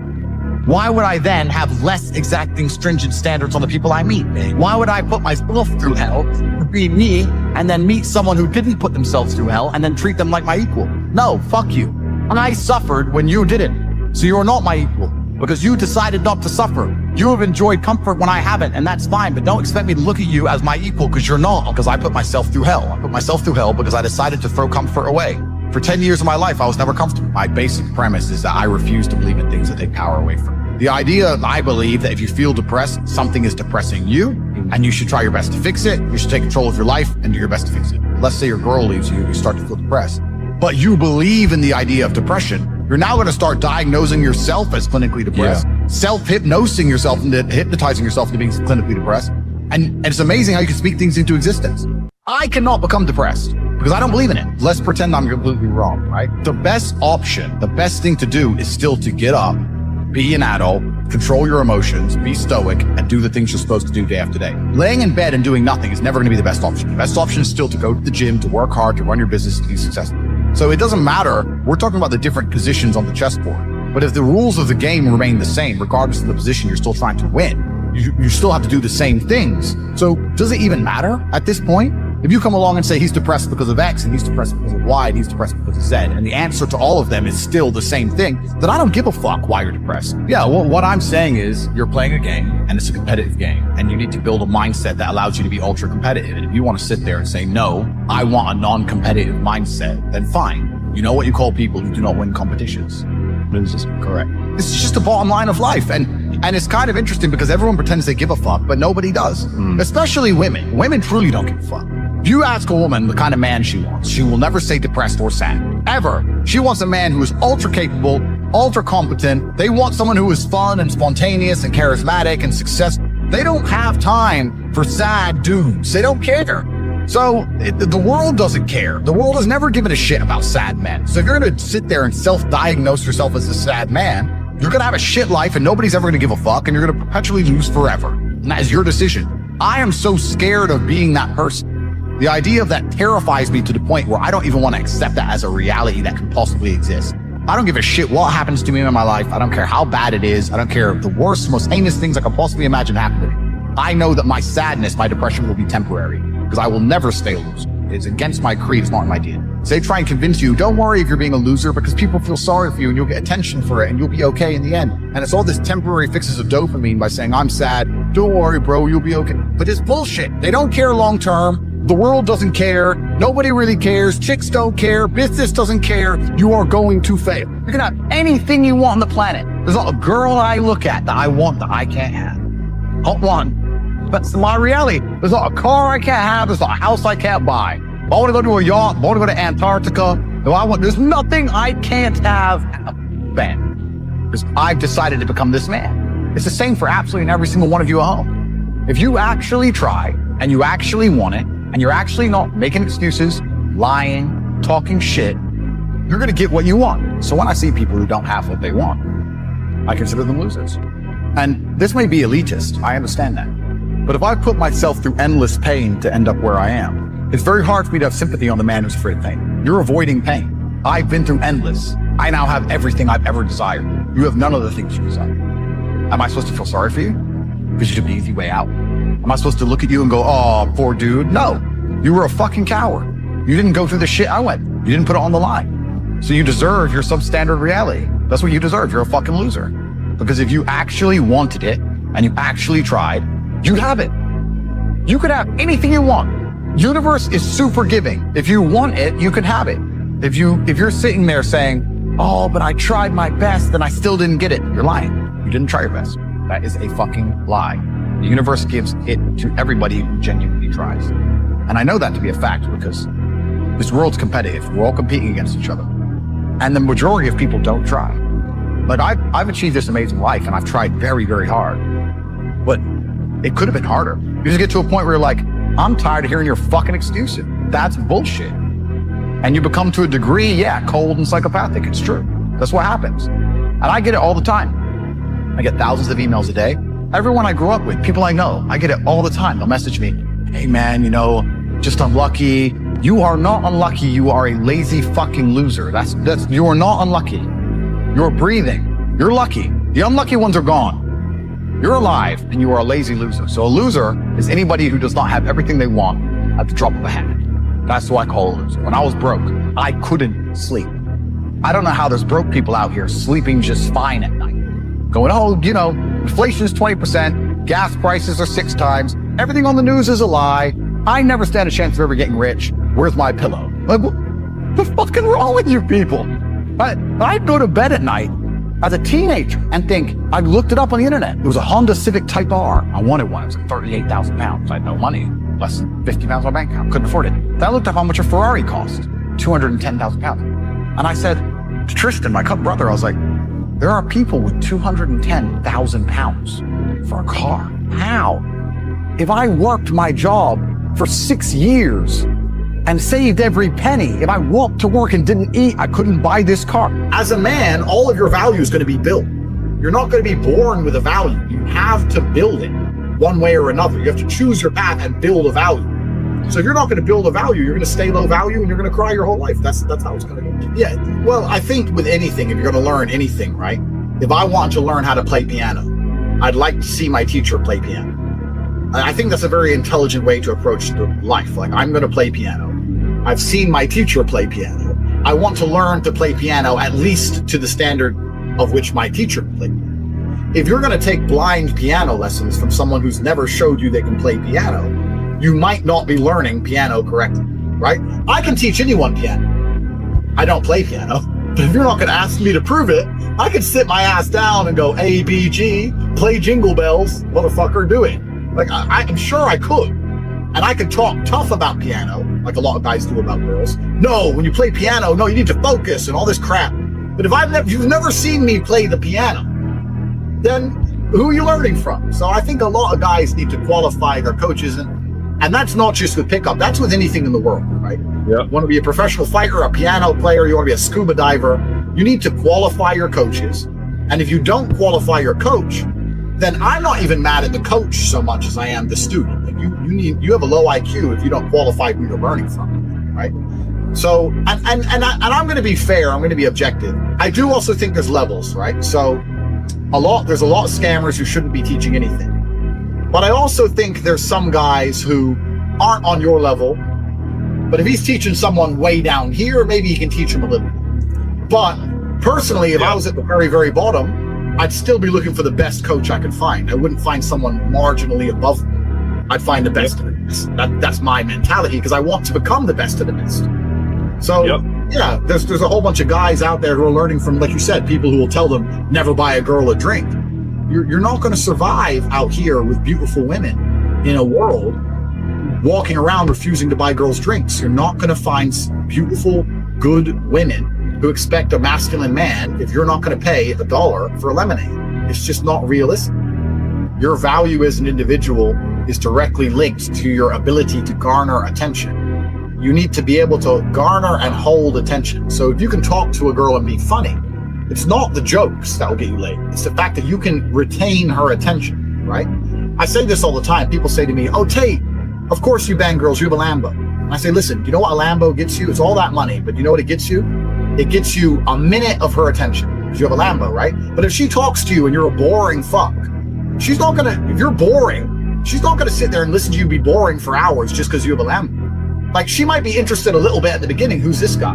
why would I then have less exacting, stringent standards on the people I meet? Why would I put myself through hell to be me and then meet someone who didn't put themselves through hell and then treat them like my equal? No, fuck you. I suffered when you didn't. So you're not my equal because you decided not to suffer. You have enjoyed comfort when I haven't, and that's fine, but don't expect me to look at you as my equal because you're not, because I put myself through hell. I put myself through hell because I decided to throw comfort away. For 10 years of my life, I was never comfortable. My basic premise is that I refuse to believe in things that take power away from me. The idea, I believe, that if you feel depressed, something is depressing you, and you should try your best to fix it. You should take control of your life and do your best to fix it. Let's say your girl leaves you, you start to feel depressed. But you believe in the idea of depression. You're now going to start diagnosing yourself as clinically depressed, self-hypnosing yourself into hypnotizing yourself into being clinically depressed. And it's amazing how you can speak things into existence. I cannot become depressed because I don't believe in it. Let's pretend I'm completely wrong, right? The best option, the best thing to do is still to get up, be an adult, control your emotions, be stoic, and do the things you're supposed to do day after day. Laying in bed and doing nothing is never going to be the best option. The best option is still to go to the gym, to work hard, to run your business, to be successful. So it doesn't matter. We're talking about the different positions on the chessboard. But if the rules of the game remain the same, regardless of the position you're still trying to win, you still have to do the same things. So does it even matter at this point? If you come along and say he's depressed because of X and he's depressed because of Y and he's depressed because of Z, and the answer to all of them is still the same thing, then I don't give a fuck why you're depressed. Yeah, well, what I'm saying is you're playing a game and it's a competitive game and you need to build a mindset that allows you to be ultra competitive. And if you want to sit there and say, no, I want a non-competitive mindset, then fine. You know what you call people who do not win competitions? Losers. Correct. This is just the bottom line of life. And it's kind of interesting because everyone pretends they give a fuck, but nobody does. Especially women. Women truly don't give a fuck. If you ask a woman the kind of man she wants, she will never say depressed or sad. Ever. She wants a man who is ultra capable, ultra competent. They want someone who is fun and spontaneous and charismatic and successful. They don't have time for sad dudes. They don't care. So the world doesn't care. The world has never given a shit about sad men. So if you're going to sit there and self-diagnose yourself as a sad man, you're going to have a shit life and nobody's ever going to give a fuck and you're going to perpetually lose forever. And that is your decision. I am so scared of being that person. The idea of that terrifies me to the point where I don't even want to accept that as a reality that can possibly exist. I don't give a shit what happens to me in my life. I don't care how bad it is. I don't care if the worst, most heinous things I can possibly imagine happen to me. I know that my sadness, my depression will be temporary because I will never stay a loser. It's against my creed. It's not my DNA. So they try and convince you, don't worry if you're being a loser because people feel sorry for you and you'll get attention for it and you'll be okay in the end. And it's all this temporary fixes of dopamine by saying, I'm sad. Don't worry, bro, you'll be okay. But it's bullshit. They don't care long term. The world doesn't care. Nobody really cares. Chicks don't care. Business doesn't care. You are going to fail. You can have anything you want on the planet. There's not a girl I look at that I want that I can't have. Not one. That's my reality. There's not a car I can't have. There's not a house I can't buy. If I want to go to a yacht, if I want to go to Antarctica, there's nothing I can't have. Bam. Because I've decided to become this man. It's the same for absolutely every single one of you at home. If you actually try and you actually want it, and you're actually not making excuses, lying, talking shit, you're going to get what you want. So when I see people who don't have what they want, I consider them losers. And this may be elitist. I understand that. But if I put myself through endless pain to end up where I am, it's very hard for me to have sympathy on the man who's afraid of pain. You're avoiding pain. I've been through endless. I now have everything I've ever desired. You have none of the things you desire. Am I supposed to feel sorry for you? Because you took the easy way out. Am I supposed to look at you and go, oh, poor dude? No, you were a fucking coward. You didn't go through the shit I went. You didn't put it on the line. So you deserve your substandard reality. That's what you deserve. You're a fucking loser. Because if you actually wanted it and you actually tried, you'd have it. You could have anything you want. Universe is super giving. If you want it, you can have it. If you're sitting there saying, oh, but I tried my best and I still didn't get it, you're lying. You didn't try your best. That is a fucking lie. The universe gives it to everybody who genuinely tries. And I know that to be a fact because this world's competitive. We're all competing against each other. And the majority of people don't try. Like I've achieved this amazing life and I've tried very, very hard. But it could have been harder. You just get to a point where you're like, I'm tired of hearing your fucking excuses. That's bullshit. And you become to a degree, yeah, cold and psychopathic. It's true. That's what happens. And I get it all the time. I get thousands of emails a day. Everyone I grew up with, people I know, I get it all the time. They'll message me, hey man, just unlucky. You are not unlucky. You are a lazy fucking loser. You are not unlucky. You're breathing. You're lucky. The unlucky ones are gone. You're alive and you are a lazy loser. So a loser is anybody who does not have everything they want at the drop of a hat. That's what I call a loser. When I was broke, I couldn't sleep. I don't know how there's broke people out here sleeping just fine at night. Going, inflation is 20%, gas prices are 6 times, everything on the news is a lie, I never stand a chance of ever getting rich, where's my pillow? Like, what's fucking wrong with you people? I'd go to bed at night as a teenager and think, I looked it up on the internet, it was a Honda Civic Type R, I wanted one, it was like 38,000 pounds, I had no money, less than 50 pounds on my bank account, couldn't afford it. Then I looked up how much a Ferrari cost, 210,000 pounds. And I said to Tristan, my brother, I was like, there are people with 210,000 pounds for a car. How? If I worked my job for 6 years and saved every penny, if I walked to work and didn't eat, I couldn't buy this car. As a man, all of your value is going to be built. You're not going to be born with a value. You have to build it one way or another. You have to choose your path and build a value. So if you're not going to build a value, you're going to stay low value and you're going to cry your whole life. That's how it's going to go. Yeah, well, I think with anything, if you're going to learn anything, right? If I want to learn how to play piano, I'd like to see my teacher play piano. I think that's a very intelligent way to approach life. Like, I'm going to play piano. I've seen my teacher play piano. I want to learn to play piano at least to the standard of which my teacher played. If you're going to take blind piano lessons from someone who's never showed you they can play piano, you might not be learning piano correctly, right? I can teach anyone piano. I don't play piano, but if you're not going to ask me to prove it, I could sit my ass down and go A, B, G, play Jingle Bells, motherfucker, do it. Like, I'm sure I could. And I could talk tough about piano, like a lot of guys do about girls. No, when you play piano, no, you need to focus and all this crap. But if you've never seen me play the piano, then who are you learning from? So I think a lot of guys need to qualify their coaches, and that's not just with pickup, that's with anything in the world, right? Yeah. You want to be a professional fighter, a piano player, you want to be a scuba diver, you need to qualify your coaches. And if you don't qualify your coach, then I'm not even mad at the coach so much as I am the student. you have a low IQ if you don't qualify who you're learning from, right? So, and I'm going to be fair. I'm going to be objective. I do also think there's levels, right? So, there's a lot of scammers who shouldn't be teaching anything. But I also think there's some guys who aren't on your level. But if he's teaching someone way down here, maybe he can teach him a little. But personally, if I was at the very, very bottom, I'd still be looking for the best coach I could find. I wouldn't find someone marginally above me. I'd find the best of the best. That's my mentality, because I want to become the best of the best. So, yeah, there's a whole bunch of guys out there who are learning from, like you said, people who will tell them, never buy a girl a drink. You're not going to survive out here with beautiful women in a world walking around refusing to buy girls drinks. You're not going to find beautiful, good women who expect a masculine man if you're not going to pay $1 for a lemonade. It's just not realistic. Your value as an individual is directly linked to your ability to garner attention. You need to be able to garner and hold attention. So if you can talk to a girl and be funny, it's not the jokes that will get you laid. It's the fact that you can retain her attention, right? I say this all the time. People say to me, oh, Tate, of course you bang girls, you have a Lambo. And I say, listen, you know what a Lambo gets you? It's all that money, but you know what it gets you? It gets you a minute of her attention, because you have a Lambo, right? But if she talks to you and you're a boring fuck, she's not gonna, if you're boring, she's not gonna sit there and listen to you be boring for hours just because you have a Lambo. Like, she might be interested a little bit at the beginning, who's this guy?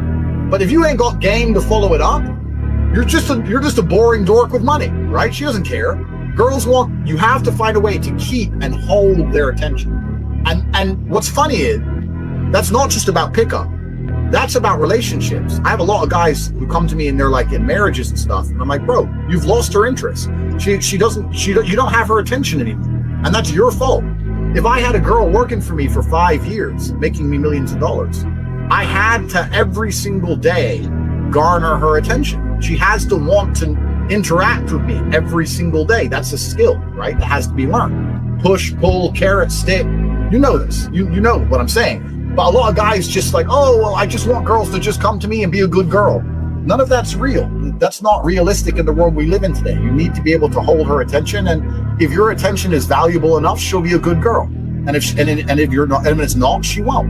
But if you ain't got game to follow it up, you're just a boring dork with money, right? She doesn't care. Girls you have to find a way to keep and hold their attention. And what's funny is, that's not just about pickup. That's about relationships. I have a lot of guys who come to me and they're like in marriages and stuff. And I'm like, bro, you've lost her interest. You don't have her attention anymore. And that's your fault. If I had a girl working for me for 5 years, making me millions of dollars, I had to every single day garner her attention. She has to want to interact with me every single day. That's a skill, right? That has to be learned. Push, pull, carrot, stick. You know this. You know what I'm saying. But a lot of guys just like, oh, well, I just want girls to just come to me and be a good girl. None of that's real. That's not realistic in the world we live in today. You need to be able to hold her attention, and if your attention is valuable enough, she'll be a good girl. And if you're not, and if it's not, she won't.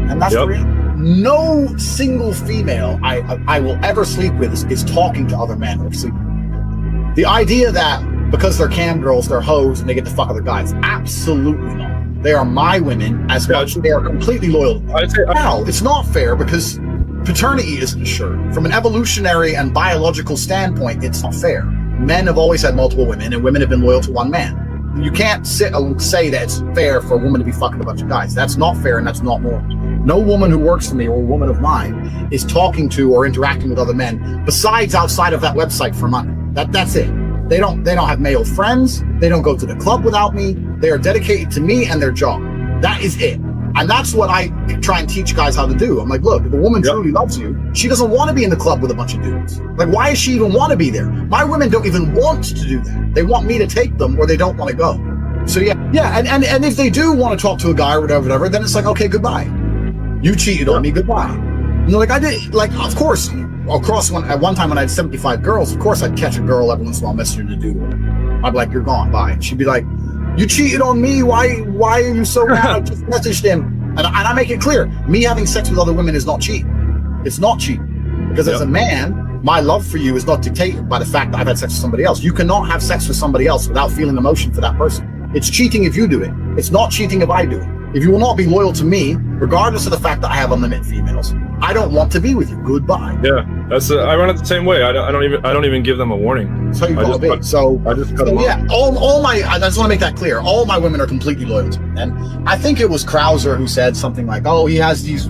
And that's the reality. No single female I will ever sleep with is talking to other men or sleeping. The idea that because they're cam girls, they're hoes, and they get to fuck other guys, absolutely not. They are my women as much. They are completely loyal. Now, it's not fair because paternity isn't assured. From an evolutionary and biological standpoint, it's not fair. Men have always had multiple women, and women have been loyal to one man. You can't sit and say that it's fair for a woman to be fucking a bunch of guys. That's not fair, and that's not normal. No woman who works for me or a woman of mine is talking to or interacting with other men besides outside of that website for money. That's it. They don't have male friends. They don't go to the club without me. They are dedicated to me and their job. That is it. And that's what I try and teach guys how to do. I'm like, look, if a woman truly loves you, she doesn't want to be in the club with a bunch of dudes. Like, why does she even want to be there? My women don't even want to do that. They want me to take them, or they don't want to go. So yeah. And if they do want to talk to a guy or whatever, then it's like, okay, goodbye. You cheated on me, goodbye. You know, like I did, like, of course, at one time when I had 75 girls, of course I'd catch a girl every once in a while messaging to do. I'd be like, you're gone, bye. And she'd be like, you cheated on me. Why are you so mad? I just messaged him. And I make it clear, me having sex with other women is not cheating. It's not cheating. Because as a man, my love for you is not dictated by the fact that I've had sex with somebody else. You cannot have sex with somebody else without feeling emotion for that person. It's cheating if you do it. It's not cheating if I do it. If you will not be loyal to me, regardless of the fact that I have unlimited females, I don't want to be with you. Goodbye. Yeah, that's I run it the same way. I don't even give them a warning. So you gotta be. So I just cut them off. I just want to make that clear. All my women are completely loyal to me. And I think it was Krauser who said something like, "Oh, he has these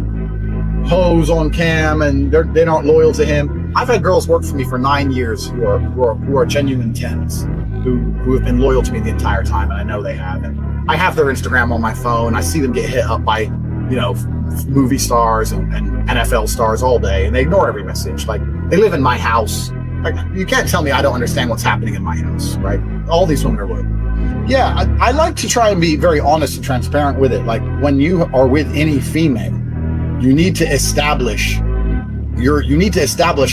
hoes on cam and they're not loyal to him." I've had girls work for me for 9 years who are genuine 10s, who have been loyal to me the entire time, and I know they have. And I have their Instagram on my phone. I see them get hit up by, movie stars and NFL stars all day, and they ignore every message. Like, they live in my house. Like, you can't tell me I don't understand what's happening in my house, right? All these women are loyal. Yeah, I like to try and be very honest and transparent with it. Like, when you are with any female, you need to establish a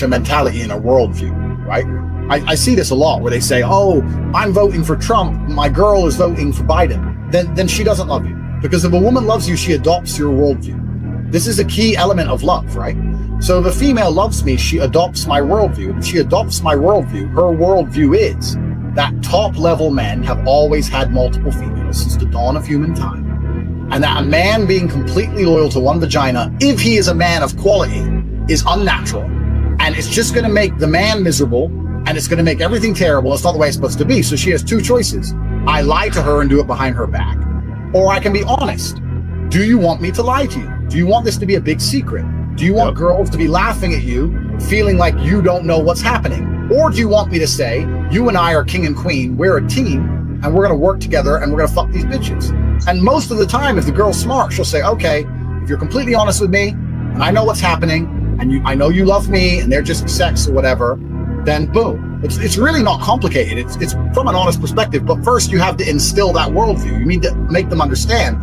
mentality and a worldview, right? I see this a lot where they say, oh, I'm voting for Trump, my girl is voting for Biden. Then she doesn't love you. Because if a woman loves you, she adopts your worldview. This is a key element of love, right? So if a female loves me, she adopts my worldview. If she adopts my worldview, her worldview is that top level men have always had multiple females since the dawn of human time. And that a man being completely loyal to one vagina, if he is a man of quality, is unnatural. And it's just going to make the man miserable, and it's going to make everything terrible. It's not the way it's supposed to be. So she has two choices. I lie to her and do it behind her back. Or I can be honest. Do you want me to lie to you? Do you want this to be a big secret? Do you want girls to be laughing at you, feeling like you don't know what's happening? Or do you want me to say, you and I are king and queen, we're a team, and we're going to work together and we're going to fuck these bitches? And most of the time, if the girl's smart, she'll say, okay, if you're completely honest with me, and I know what's happening, and I know you love me, and they're just sex or whatever, then boom. It's really not complicated. It's from an honest perspective, but first you have to instill that worldview. You need to make them understand,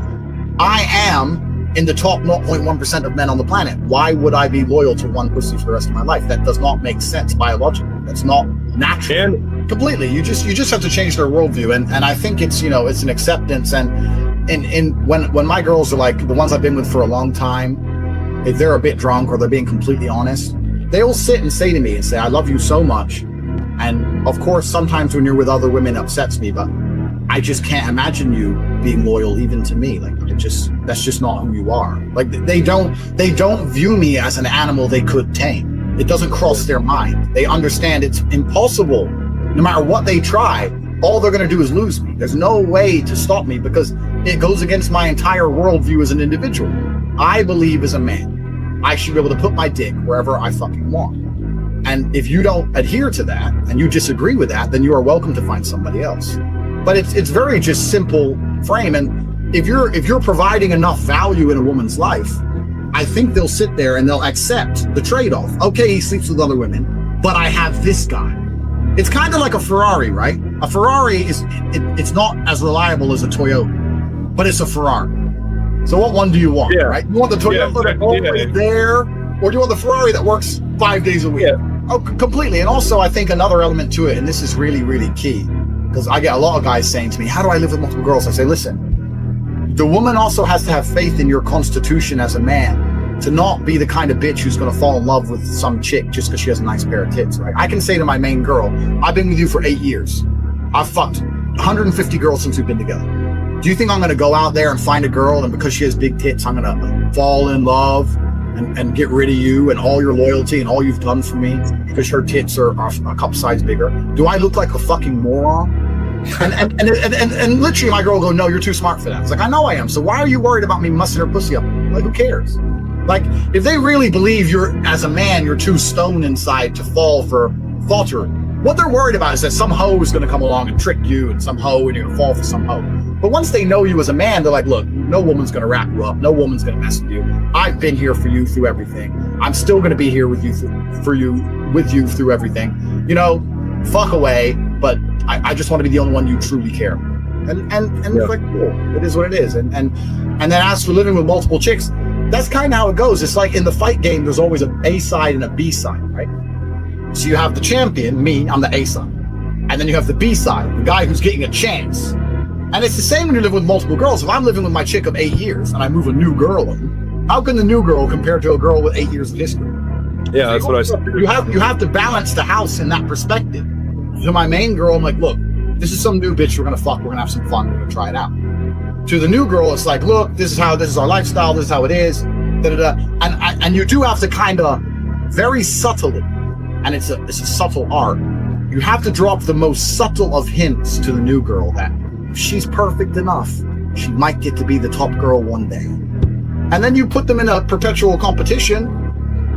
I am in the top 0.1% of men on the planet. Why would I be loyal to one pussy for the rest of my life? That does not make sense biologically. That's not natural. And completely. You just have to change their worldview. And I think it's, it's an acceptance. And when my girls are like the ones I've been with for a long time, if they're a bit drunk or they're being completely honest, they will sit and say to me and say, I love you so much. And of course, sometimes when you're with other women, it upsets me, but I just can't imagine you being loyal even to me. Like, that's just not who you are. Like, they don't view me as an animal they could tame. It doesn't cross their mind. They understand it's impossible. No matter what they try, all they're going to do is lose me. There's no way to stop me because it goes against my entire worldview as an individual. I believe as a man, I should be able to put my dick wherever I fucking want. And if you don't adhere to that and you disagree with that, then you are welcome to find somebody else. But it's very just simple frame. And if you're providing enough value in a woman's life, I think they'll sit there and they'll accept the trade-off. Okay, he sleeps with other women, but I have this guy. It's kind of like a Ferrari, right? A Ferrari it's not as reliable as a Toyota, but it's a Ferrari. So what one do you want, right? You want the Toyota that's always there, or do you want the Ferrari that works 5 days a week? Oh, completely. And also, I think another element to it, and this is really, really key, because I get a lot of guys saying to me, how do I live with multiple girls? I say, listen, the woman also has to have faith in your constitution as a man to not be the kind of bitch who's going to fall in love with some chick just because she has a nice pair of tits, right? I can say to my main girl, I've been with you for 8 years. I've fucked 150 girls since we've been together. Do you think I'm going to go out there and find a girl and because she has big tits, I'm going to fall in love and get rid of you and all your loyalty and all you've done for me because her tits are a cup size bigger? Do I look like a fucking moron? And literally my girl will go, no, you're too smart for that. It's like, I know I am. So why are you worried about me mussing her pussy up? Like, who cares? Like, if they really believe as a man, you're too stoned inside to fall for faltering, what they're worried about is that some hoe is going to come along and trick you and some hoe and you're going to fall for some hoe. But once they know you as a man, they're like, look, no woman's going to wrap you up. No woman's going to mess with you. I've been here for you through everything. I'm still going to be here with you through everything. Fuck away. But I just want to be the only one you truly care. And it's like, cool. It is what it is. And then as for living with multiple chicks, that's kind of how it goes. It's like in the fight game, there's always an A side and a B side, right? So you have the champion, me, I'm the A side. And then you have the B side, the guy who's getting a chance. And it's the same when you live with multiple girls. If I'm living with my chick of 8 years and I move a new girl in, how can the new girl compare to a girl with 8 years of history? Yeah, that's what I said. You have to balance the house in that perspective. To my main girl, I'm like, look, this is some new bitch we're gonna fuck, we're gonna have some fun, we're gonna try it out. To the new girl, it's like, look, this is our lifestyle, this is how it is, And you do have to kind of, very subtly, and it's a subtle art, you have to drop the most subtle of hints to the new girl that if she's perfect enough, she might get to be the top girl one day. And then you put them in a perpetual competition,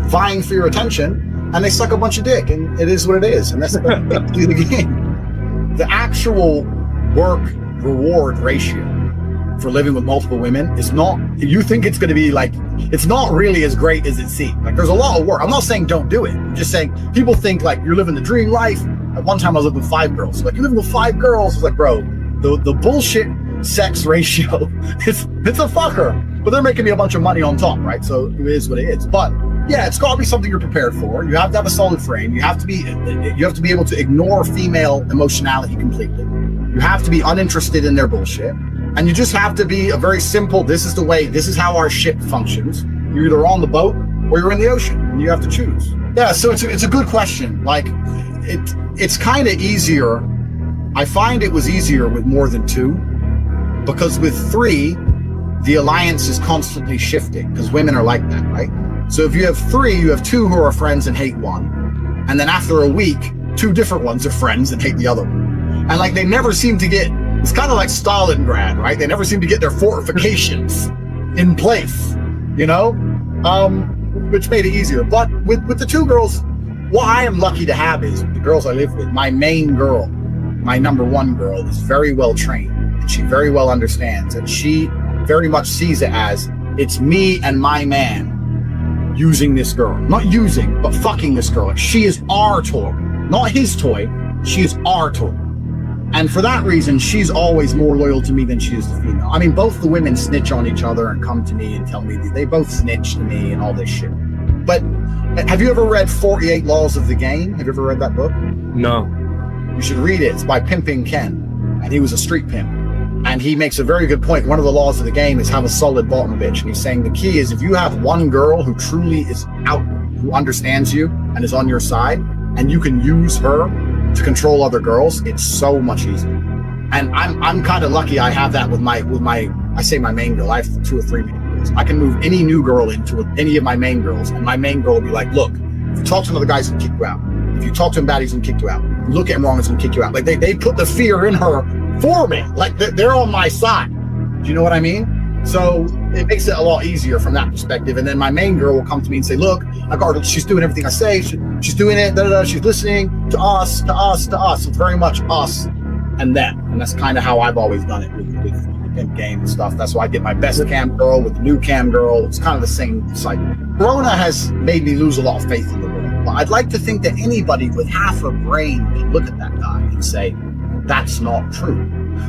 vying for your attention, and they suck a bunch of dick, and it is what it is. And that's the game. The actual work-reward ratio for living with multiple women is not, you think it's going to be like, it's not really as great as it seems. Like, there's a lot of work. I'm not saying don't do it. I'm just saying people think like you're living the dream life. At one time I was living with 5 girls. So like, you're living with 5 girls. It's like, bro, the bullshit sex ratio, it's a fucker. But they're making me a bunch of money on top, right? So it is what it is. But yeah, it's got to be something you're prepared for. You have to have a solid frame. You have to be able to ignore female emotionality completely. You have to be uninterested in their bullshit. And you just have to be a very simple, this is the way, this is how our ship functions. You're either on the boat or you're in the ocean, and you have to choose. Yeah, so it's a good question. Like, it's kind of easier. I find it was easier with more than two, because with three, the alliance is constantly shifting, because women are like that, right? So if you have three, you have two who are friends and hate one. And then after a week, two different ones are friends and hate the other one. And like, they never seem to get, it's kind of like Stalingrad, right? They never seem to get their fortifications in place, you know? Which made it easier. But with the two girls, what I am lucky to have is the girls I live with, my main girl, my number one girl, is very well trained, and she very well understands, and she very much sees it as, it's me and my man using this girl. Not using, but fucking this girl. Like, she is our toy, not his toy. She is our toy. And for that reason, she's always more loyal to me than she is to female. I mean, both the women snitch on each other and come to me and tell me they both snitch to me and all this shit. But have you ever read 48 Laws of the Game? Have you ever read that book? No. You should read it. It's by Pimping Ken, and he was a street pimp. And he makes a very good point. One of the laws of the game is have a solid bottom bitch. And he's saying the key is, if you have one girl who truly is out, who understands you and is on your side, and you can use her to control other girls, it's so much easier. And I'm kind of lucky I have that with my I say my main girl. I have 2 or 3 main girls. I can move any new girl into any of my main girls, and my main girl will be like, look, if you talk to another guy, he's gonna kick you out. If you talk to him bad, he's gonna kick you out. If you look at him wrong, he's gonna kick you out. Like, they put the fear in her for me. Like, they're on my side. Do you know what I mean? So it makes it a lot easier from that perspective. And then my main girl will come to me and say, look, I got her, she's doing everything I say. She's doing it, she's listening to us. So it's very much us and them. And that's kind of how I've always done it with the pimp game and stuff. That's why I get my best cam girl with the new cam girl. It's kind of the same cycle. Corona has made me lose a lot of faith in the world. But I'd like to think that anybody with half a brain can look at that guy and say, that's not true.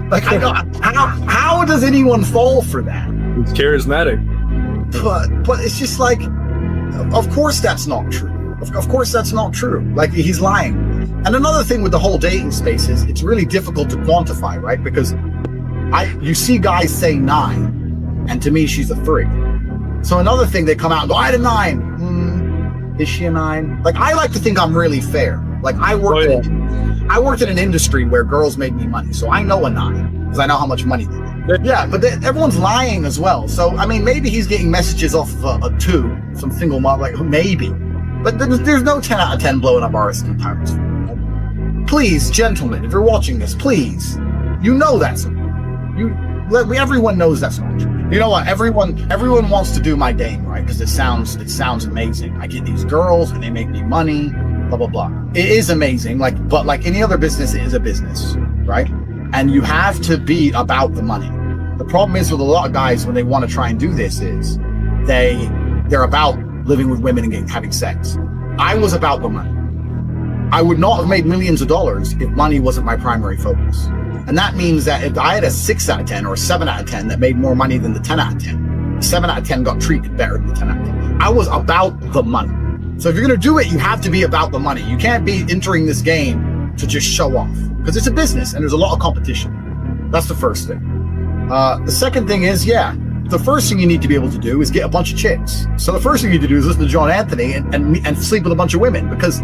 Like, how does anyone fall for that? It's charismatic. But it's just like, of course that's not true. Of course that's not true. Like, he's lying. And another thing with the whole dating space is it's really difficult to quantify, right? Because you see guys say 9, and to me she's a 3. So another thing, they come out and go, I had a 9. Is she a 9? Like, I like to think I'm really fair. Like, I worked in an industry where girls made me money, so I know a 9 because I know how much money they make. Yeah, but everyone's lying as well. So I mean, maybe he's getting messages off a 2, some single mom, like, maybe. But there's no 10 out of 10 blowing up RSD tires. Please, gentlemen, if you're watching this, please, you know that's everyone knows that's not true. You know what? Everyone wants to do my game, right? Because it sounds amazing. I get these girls and they make me money. Blah, blah, blah. It is amazing, but like any other business, it is a business, right? And you have to be about the money. The problem is with a lot of guys when they want to try and do this is they're about living with women and having sex. I was about the money. I would not have made millions of dollars if money wasn't my primary focus. And that means that if I had a 6 out of 10 or a 7 out of 10 that made more money than the 10 out of 10, the 7 out of 10 got treated better than the 10 out of 10. I was about the money. So if you're going to do it, you have to be about the money. You can't be entering this game to just show off, because it's a business and there's a lot of competition. That's the first thing. The second thing is, the first thing you need to be able to do is get a bunch of chicks. So the first thing you need to do is listen to John Anthony and sleep with a bunch of women, because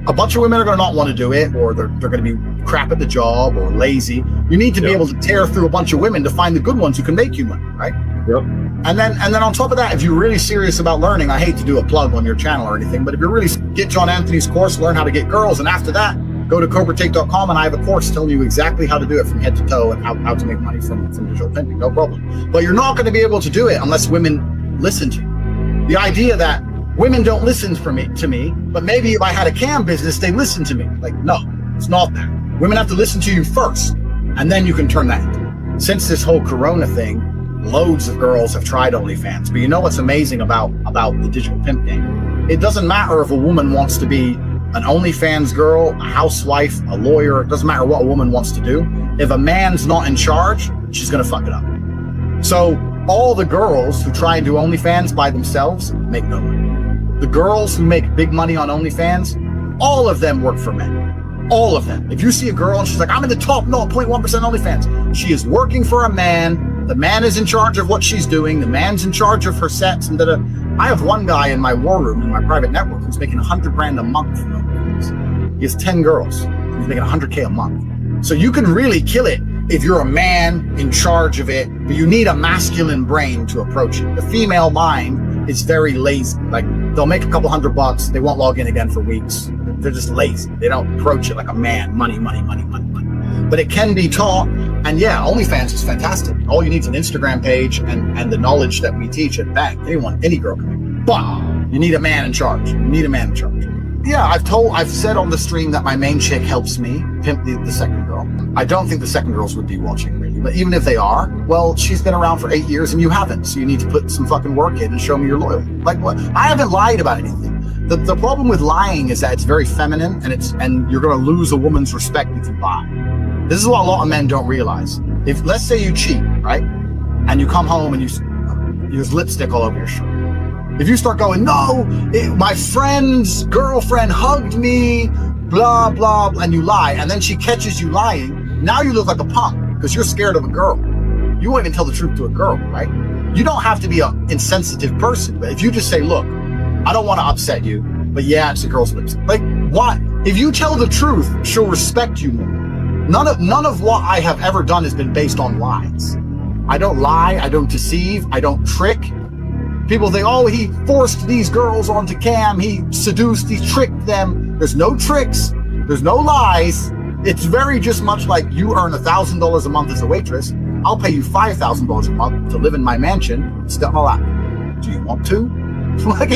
a bunch of women are going to not want to do it, or they're going to be crap at the job or lazy. You need to be able to tear through a bunch of women to find the good ones who can make you money, right? Yep. And then on top of that, if you're really serious about learning, I hate to do a plug on your channel or anything, but if you're really, get John Anthony's course, learn how to get girls. And after that, go to CobraTake.com and I have a course telling you exactly how to do it from head to toe and how to make money from digital pimping, no problem. But you're not going to be able to do it unless women listen to you. The idea that women don't listen to me, but maybe if I had a cam business, they listen to me. Like, no, it's not that. Women have to listen to you first, and then you can turn that into. Since this whole Corona thing, loads of girls have tried OnlyFans. But you know what's amazing about the digital pimp game? It doesn't matter if a woman wants to be an OnlyFans girl, a housewife, a lawyer. It doesn't matter what a woman wants to do. If a man's not in charge, she's gonna fuck it up. So all the girls who try and do OnlyFans by themselves make no money. The girls who make big money on OnlyFans, all of them work for men. All of them. If you see a girl and she's like, I'm in the top 0.1% OnlyFans, she is working for a man. The man is in charge of what she's doing. The man's in charge of her sets and da-da. I have one guy in my war room in my private network who's making $100,000 a month from OnlyFans. He has 10 girls. He's making $100K a month. So you can really kill it if you're a man in charge of it, but you need a masculine brain to approach it. The female mind is very lazy. Like, they'll make a couple $100, they won't log in again for weeks. They're just lazy. They don't approach it like a man. Money, money, money, money, money. But it can be taught. And yeah, OnlyFans is fantastic. All you need is an Instagram page and the knowledge that we teach at Bank. Any girl can make it. But you need a man in charge. You need a man in charge. Yeah, I've said on the stream that my main chick helps me pimp the second girl. I don't think the second girls would be watching really, but even if they are, well, she's been around for 8 years and you haven't, so you need to put some fucking work in and show me you're loyal. Like what? I haven't lied about anything. The problem with lying is that it's very feminine and you're gonna lose a woman's respect if you lie. This is what a lot of men don't realize. If let's say you cheat, right, and you come home and you use lipstick all over your shirt. If you start going, no, my friend's girlfriend hugged me, blah, blah, and you lie, and then she catches you lying, now you look like a punk because you're scared of a girl. You won't even tell the truth to a girl, right? You don't have to be an insensitive person, but if you just say, look, I don't want to upset you, but yeah, it's a girl's lips. Like, what? If you tell the truth, she'll respect you more. None of what I have ever done has been based on lies. I don't lie, I don't deceive, I don't trick. People think, oh, he forced these girls onto cam, he seduced, he tricked them. There's no tricks, there's no lies. It's very just much like you earn $1,000 a month as a waitress. I'll pay you $5,000 a month to live in my mansion, step on my lap. Do you want to? Like,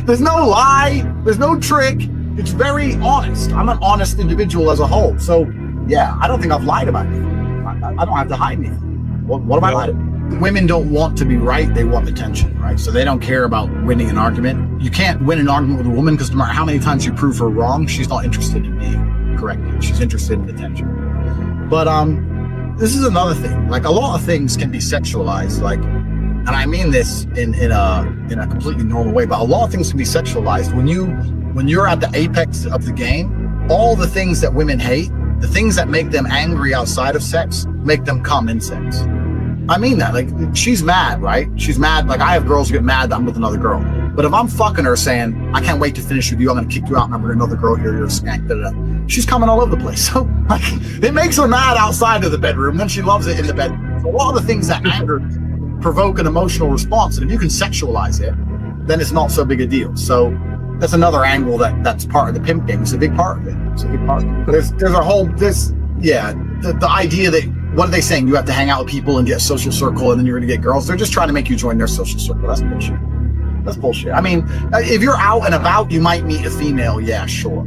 there's no lie, there's no trick. It's very honest. I'm an honest individual as a whole. So yeah, I don't think I've lied about anything. I don't have to hide anything. What have I lied about? Women don't want to be right, they want attention, right? So they don't care about winning an argument. You can't win an argument with a woman because no matter how many times you prove her wrong, she's not interested in being corrected. She's interested in attention. But this is another thing. Like, a lot of things can be sexualized, like, and I mean this in a completely normal way, but a lot of things can be sexualized. When you're at the apex of the game, all the things that women hate, the things that make them angry outside of sex, make them come in sex. I mean that, like, she's mad, right? She's mad. Like, I have girls who get mad that I'm with another girl. But if I'm fucking her saying, I can't wait to finish with you, I'm gonna kick you out, and I'm with another girl here, you're a skank, da-da-da. She's coming all over the place. So, like, it makes her mad outside of the bedroom, then she loves it in the bedroom. So a lot of the things that anger provoke an emotional response, and if you can sexualize it, then it's not so big a deal. So that's another angle that's part of the pimp game. It's a big part of it. It's a big part of it. There's a whole, the idea that, what are they saying? You have to hang out with people and get a social circle and then you're gonna get girls. They're just trying to make you join their social circle. That's bullshit. That's bullshit. I mean, if you're out and about, you might meet a female, yeah, sure.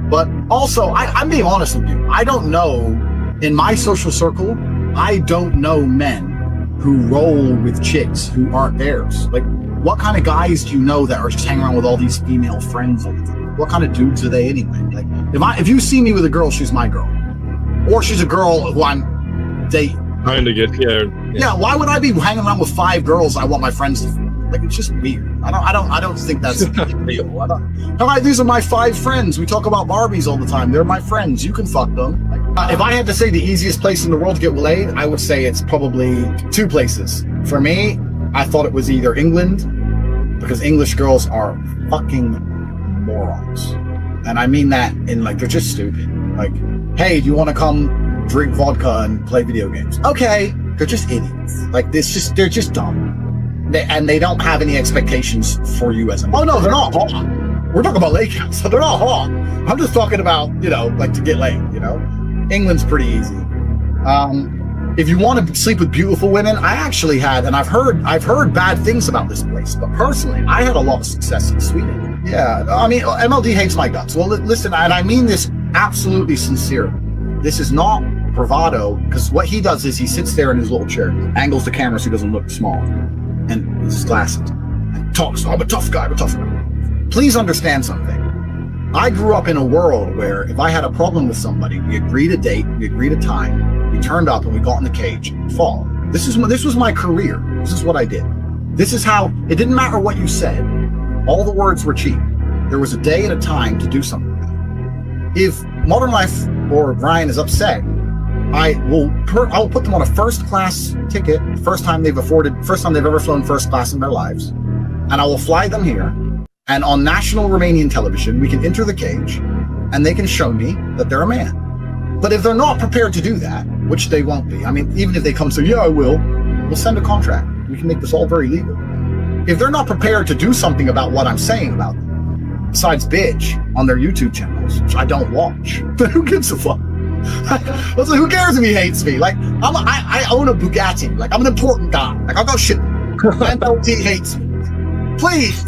But also, I'm being honest with you. I don't know, in my social circle, I don't know men who roll with chicks who aren't theirs. Like, what kind of guys do you know that are just hanging around with all these female friends all the time? What kind of dudes are they anyway? Like, if you see me with a girl, she's my girl. Or she's a girl who I'm dating. Trying to get yeah, why would I be hanging around with 5 girls I want my friends to feel? Like, it's just weird. I don't think that's real. These are my 5 friends. We talk about Barbies all the time. They're my friends. You can fuck them. Like, if I had to say the easiest place in the world to get laid, I would say it's probably 2 places. For me, I thought it was either England, because English girls are fucking morons. And I mean that in, like, they're just stupid. Like, hey, do you want to come drink vodka and play video games? Okay. They're just idiots. Like, they're just dumb. And they don't have any expectations for you as a man. Oh no, they're not hot. We're talking about lay counts, so they're not hot. I'm just talking about, like, to get laid, England's pretty easy. If you want to sleep with beautiful women, I actually had, and I've heard bad things about this place, but personally, I had a lot of success in Sweden. Yeah, I mean, MLD hates my guts. Well, listen, and I mean this absolutely sincerely. This is not bravado, because what he does is he sits there in his little chair, angles the camera so he doesn't look small, and his glasses, and talks, I'm a tough guy, Please understand something. I grew up in a world where if I had a problem with somebody, we agreed a date, we agreed a time, we turned up and we got in the cage and fought. This was my career. This is what I did. This is how, it didn't matter what you said. All the words were cheap. There was a day and a time to do something. If Modern Life or Ryan is upset, I will put them on a first class ticket, first time they've ever flown first class in their lives, and I will fly them here. And on national Romanian television, we can enter the cage, and they can show me that they're a man. But if they're not prepared to do that, which they won't be, I mean, even if they come and say, yeah, I will, we'll send a contract. We can make this all very legal. If they're not prepared to do something about what I'm saying about them, besides bitch on their YouTube channels, which I don't watch, then who gives a fuck? Who cares if he hates me? Like, I own a Bugatti. Like, I'm an important guy. Like, I'll go shit. MLT hates me. Please.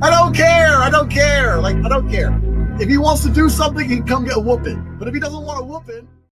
I don't care. I don't care. Like, I don't care. If he wants to do something, he can come get a whooping. But if he doesn't want a whooping,